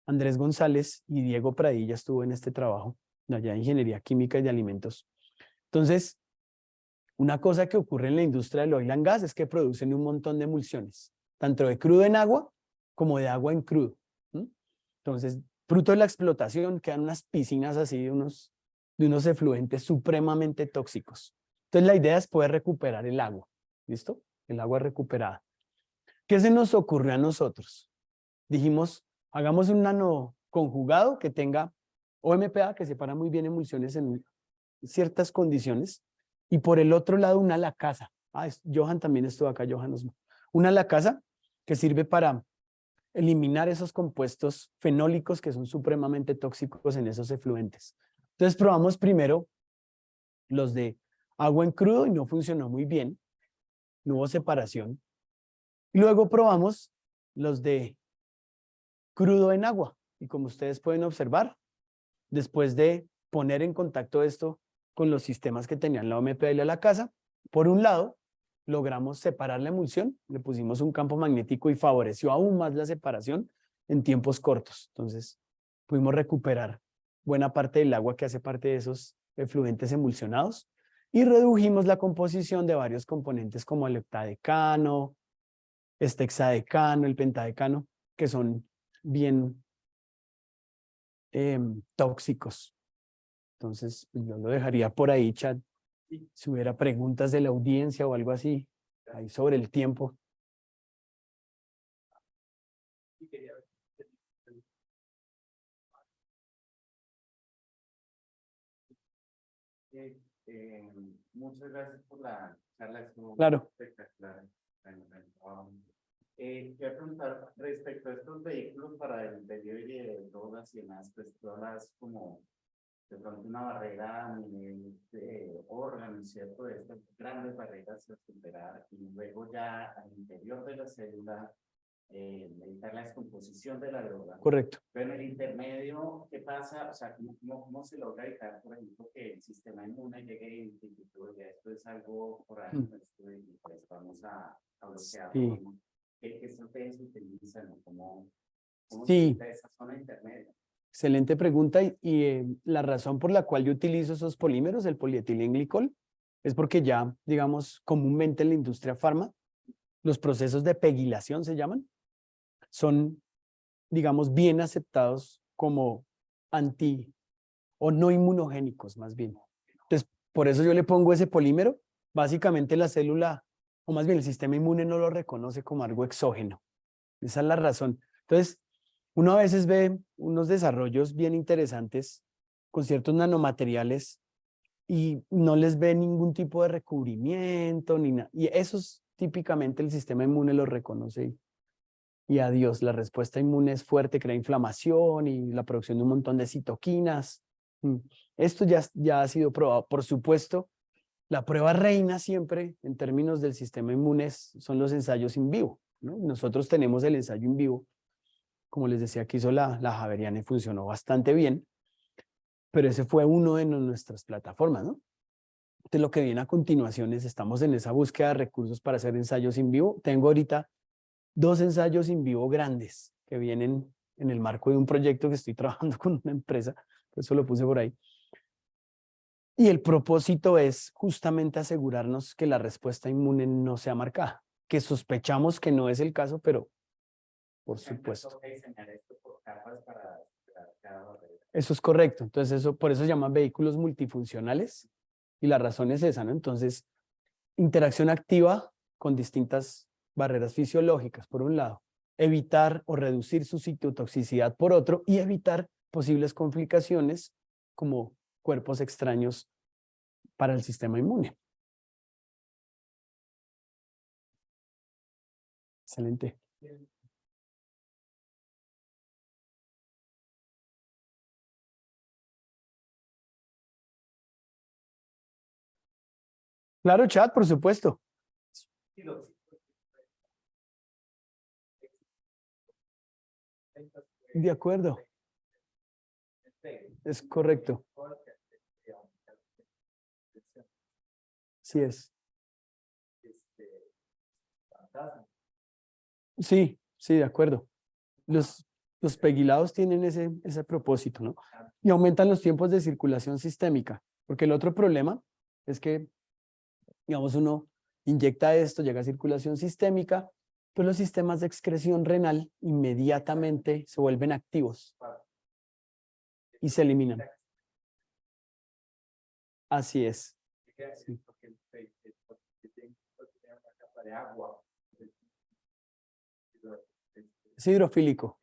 Andrés González y Diego Pradilla estuvo en este trabajo, allá de Ingeniería Química y de Alimentos. Entonces, una cosa que ocurre en la industria del oil and gas es que producen un montón de emulsiones, tanto de crudo en agua como de agua en crudo. Entonces, fruto de la explotación, quedan unas piscinas así de unos efluentes supremamente tóxicos. Entonces, la idea es poder recuperar el agua, ¿listo? El agua recuperada. ¿Qué se nos ocurrió a nosotros? Dijimos, hagamos un nanoconjugado que tenga OMPA, que separa muy bien emulsiones en ciertas condiciones, y por el otro lado una lacasa. Johan también estuvo acá, Johan Osma. Una lacasa que sirve para eliminar esos compuestos fenólicos que son supremamente tóxicos en esos efluentes. Entonces probamos primero los de agua en crudo y no funcionó muy bien, no hubo separación. Y luego probamos los de crudo en agua. Y como ustedes pueden observar, después de poner en contacto esto con los sistemas que tenían la OMPA y la lacasa, por un lado, logramos separar la emulsión, le pusimos un campo magnético y favoreció aún más la separación en tiempos cortos. Entonces, pudimos recuperar buena parte del agua que hace parte de esos efluentes emulsionados y redujimos la composición de varios componentes como el heptadecano, este hexadecano, el pentadecano, que son bien tóxicos. Entonces, pues, yo lo dejaría por ahí, chat. Si hubiera preguntas de la audiencia o algo así, ahí sobre el tiempo. Muchas gracias por la charla, estuvo Claro. espectacular. Quiero preguntar respecto a estos vehículos para el envío de drogas y demás, pues todas como de pronto una barrera a nivel de órganos, ¿cierto? De estas grandes barreras a superar y luego ya al interior de la célula evitar la descomposición de la droga. Correcto. Pero en el intermedio, ¿qué pasa? O sea, ¿cómo se logra evitar, por ejemplo, que el sistema inmune llegue y identifique esto es algo por ahí, y pues vamos a bloquearlo? Sí. ¿Qué estrategias se utilizan? ¿Cómo se Sí. evita esa zona intermedia? Excelente pregunta y la razón por la cual yo utilizo esos polímeros, el polietilenglicol, es porque ya, digamos, comúnmente en la industria farma, los procesos de pegilación se llaman, son, digamos, bien aceptados como anti o no inmunogénicos más bien. Entonces, por eso yo le pongo ese polímero. Básicamente la célula, o más bien el sistema inmune no lo reconoce como algo exógeno. Esa es la razón. Entonces, uno a veces ve unos desarrollos bien interesantes con ciertos nanomateriales y no les ve ningún tipo de recubrimiento ni nada. Y esos típicamente el sistema inmune los reconoce y adiós, la respuesta inmune es fuerte, crea inflamación y la producción de un montón de citoquinas. Esto ya ha sido probado. Por supuesto, la prueba reina siempre en términos del sistema inmune son los ensayos in vivo, ¿no? Nosotros tenemos el ensayo in vivo, como les decía, que hizo la Javeriana y funcionó bastante bien, pero ese fue uno de nuestras plataformas, ¿no? Entonces, lo que viene a continuación es, estamos en esa búsqueda de recursos para hacer ensayos in vivo. Tengo ahorita 2 ensayos in vivo grandes que vienen en el marco de un proyecto que estoy trabajando con una empresa, por eso lo puse por ahí. Y el propósito es justamente asegurarnos que la respuesta inmune no sea marcada, que sospechamos que no es el caso, pero por supuesto. Eso es correcto. Entonces, por eso se llaman vehículos multifuncionales y la razón es esa, ¿no? Entonces, interacción activa con distintas barreras fisiológicas, por un lado, evitar o reducir su citotoxicidad por otro y evitar posibles complicaciones como cuerpos extraños para el sistema inmune. Excelente. Claro, chat, por supuesto. De acuerdo. Es correcto. Sí es. Sí, sí, de acuerdo. Los pegilados tienen ese propósito, ¿no? Y aumentan los tiempos de circulación sistémica, porque el otro problema es que, digamos, uno inyecta esto, llega a circulación sistémica, pero los sistemas de excreción renal inmediatamente se vuelven activos y se eliminan. Así es. Sí. Es hidrofílico.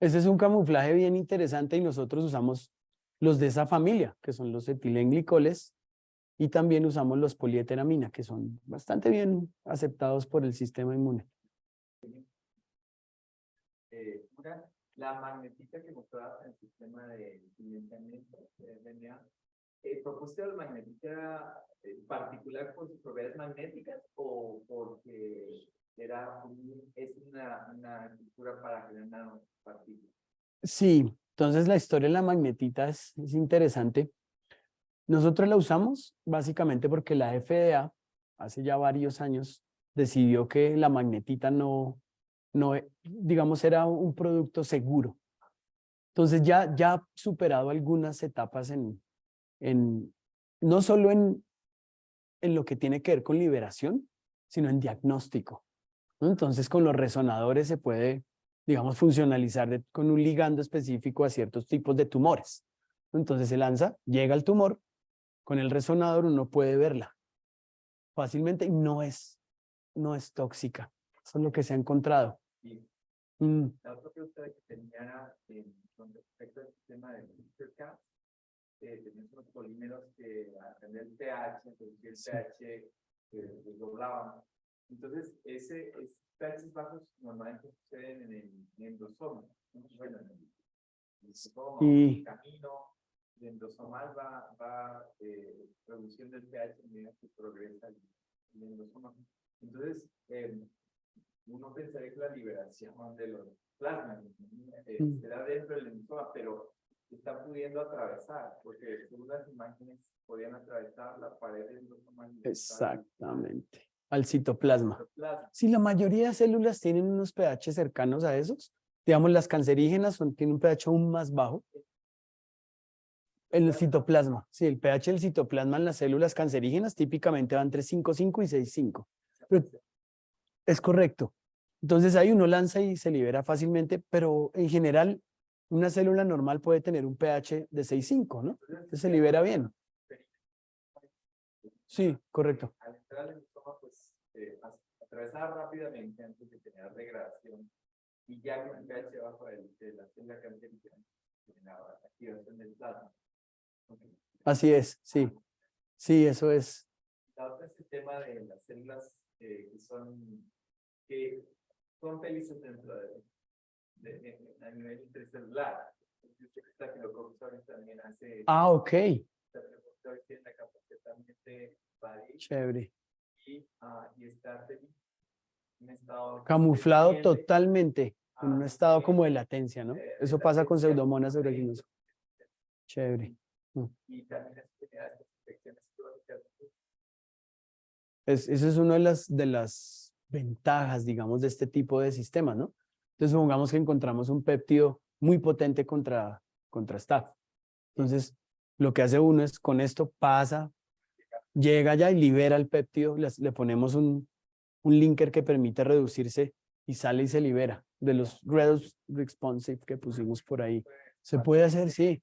Ese es un camuflaje bien interesante y nosotros usamos los de esa familia, que son los etilenglicoles, y también usamos los polieteramina, que son bastante bien aceptados por el sistema inmune. La magnetita que mostraba en el sistema de financiamiento de RNA, ¿propusiste la magnetita particular por sus propiedades magnéticas o porque es una estructura para generar nanopartículas? Sí, entonces la historia de la magnetita es interesante. Nosotros la usamos básicamente porque la FDA hace ya varios años decidió que la magnetita no, digamos, era un producto seguro. Entonces ya ha superado algunas etapas no solo en lo que tiene que ver con liberación, sino en diagnóstico, ¿no? Entonces con los resonadores se puede, digamos, funcionalizar con un ligando específico a ciertos tipos de tumores. Entonces se lanza, llega al tumor, con el resonador uno puede verla fácilmente y no es tóxica. Eso es lo que se ha encontrado. La otra pregunta que tenía con respecto al sistema de CRISPR-Cas, tenemos unos polímeros que al tener el pH, reducir el pH, doblaban. Entonces, esos pH bajos normalmente suceden en el endosoma. Bueno, en el endosoma, el camino el endosomal va reduciendo el pH a medida que progresa el endosoma. Entonces, uno pensaría que la liberación de los plasmas será dentro del endosoma, pero está pudiendo atravesar, porque según las imágenes podían atravesar la pared del endosoma. Exactamente. Al citoplasma. Si la mayoría de células tienen unos pH cercanos a esos, digamos las cancerígenas tienen un pH aún más bajo. El citoplasma, sí, el pH del citoplasma en las células cancerígenas típicamente va entre 5,5 y 6,5. Es correcto. Entonces ahí uno lanza y se libera fácilmente, pero en general una célula normal puede tener un pH de 6,5, ¿no? Entonces se libera bien. Sí, correcto. Al entrar al estómago, pues atravesar rápidamente antes de tener degradación y ya con el pH bajo de la célula cancerígena, la activación del plasma. Así es, sí. Sí, eso es La otra es el tema de las células que son felices dentro a nivel intercelular. Staphylococcus aureus también hace. Ah, ok. Staphylococcus aureus tiene la capacidad también de invadir Chévere. y estar en un estado Camuflado dependiente. totalmente, en un estado como de latencia, ¿no? Eso pasa con latencia, Pseudomonas aeruginosa. Chévere. Y también las infecciones crónicas. Eso es una de las ventajas, digamos, de este tipo de sistemas, ¿no? Entonces, supongamos que encontramos un péptido muy potente contra Staph. Entonces, lo que hace uno es con esto pasa, llega allá y libera el péptido, le ponemos un linker que permite reducirse y sale y se libera de los reduce responsive que pusimos por ahí. Se puede hacer, sí.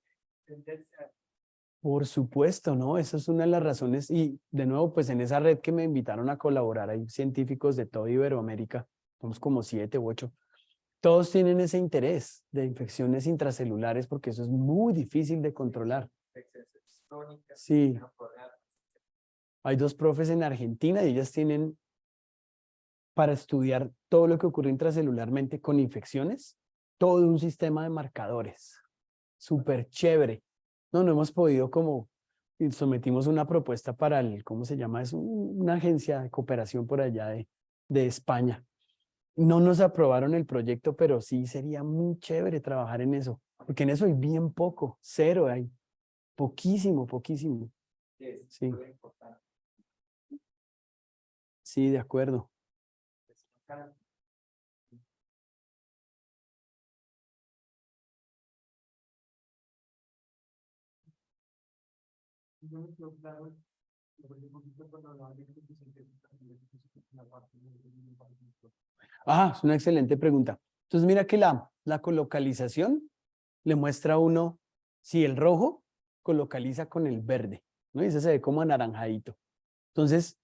Por supuesto, ¿no? Esa es una de las razones. Y de nuevo, pues en esa red que me invitaron a colaborar, hay científicos de toda Iberoamérica, somos como 7 u 8. Todos tienen ese interés de infecciones intracelulares porque eso es muy difícil de controlar. Sí. Hay 2 profes en Argentina y ellas tienen para estudiar todo lo que ocurre intracelularmente con infecciones, todo un sistema de marcadores. Súper chévere. No hemos podido como, y sometimos una propuesta para ¿cómo se llama? Es una agencia de cooperación por allá de España. No nos aprobaron el proyecto, pero sí sería muy chévere trabajar en eso, porque en eso hay bien poco, cero hay, poquísimo, poquísimo. Sí, sí, de acuerdo. Ah, es una excelente pregunta. Entonces mira que la colocalización le muestra a uno si el rojo colocaliza con el verde, ¿no? Y ese se ve como anaranjadito. Entonces,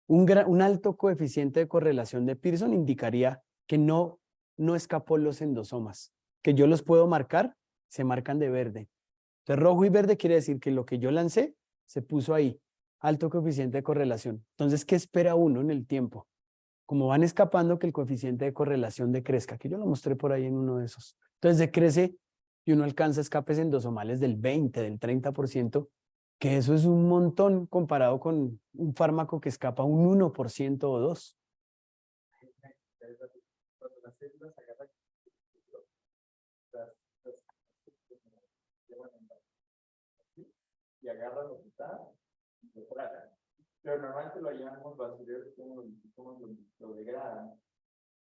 un alto coeficiente de correlación de Pearson indicaría que no escapó los endosomas, que yo los puedo marcar, se marcan de verde. Entonces, rojo y verde quiere decir que lo que yo lancé se puso ahí, alto coeficiente de correlación. Entonces, ¿qué espera uno en el tiempo? Como van escapando, que el coeficiente de correlación decrezca, que yo lo mostré por ahí en uno de esos. Entonces, decrece y uno alcanza escapes endosomales del 20, del 30%, que eso es un montón comparado con un fármaco que escapa un 1% o 2%. Y agarran lo que está y lo tragan. Pero normalmente lo llamamos basurero, como lo degradan.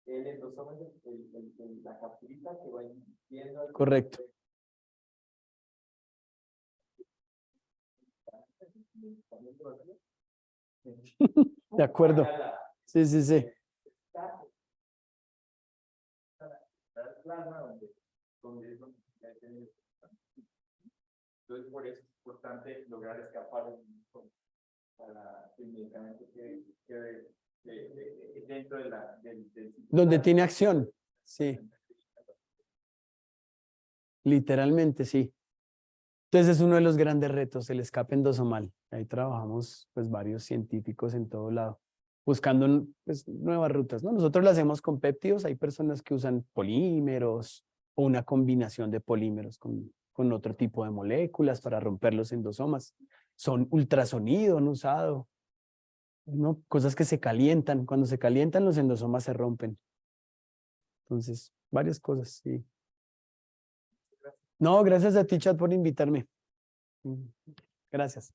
El endosoma es la capsulita que va yendo. Correcto. De acuerdo. Sí, sí, sí. Entonces, por eso es importante lograr escapar para el medicamento que dentro del donde tiene acción. Sí. Literalmente, sí. Entonces es uno de los grandes retos, el escape endosomal. Ahí trabajamos pues varios científicos en todo lado, buscando pues, nuevas rutas, ¿no? Nosotros lo hacemos con péptidos, hay personas que usan polímeros o una combinación de polímeros con otro tipo de moléculas para romper los endosomas. Son ultrasonido, han usado, ¿no? Cosas que se calientan. Cuando se calientan los endosomas se rompen. Entonces, varias cosas, sí. No, gracias a ti, Chat, por invitarme. Gracias.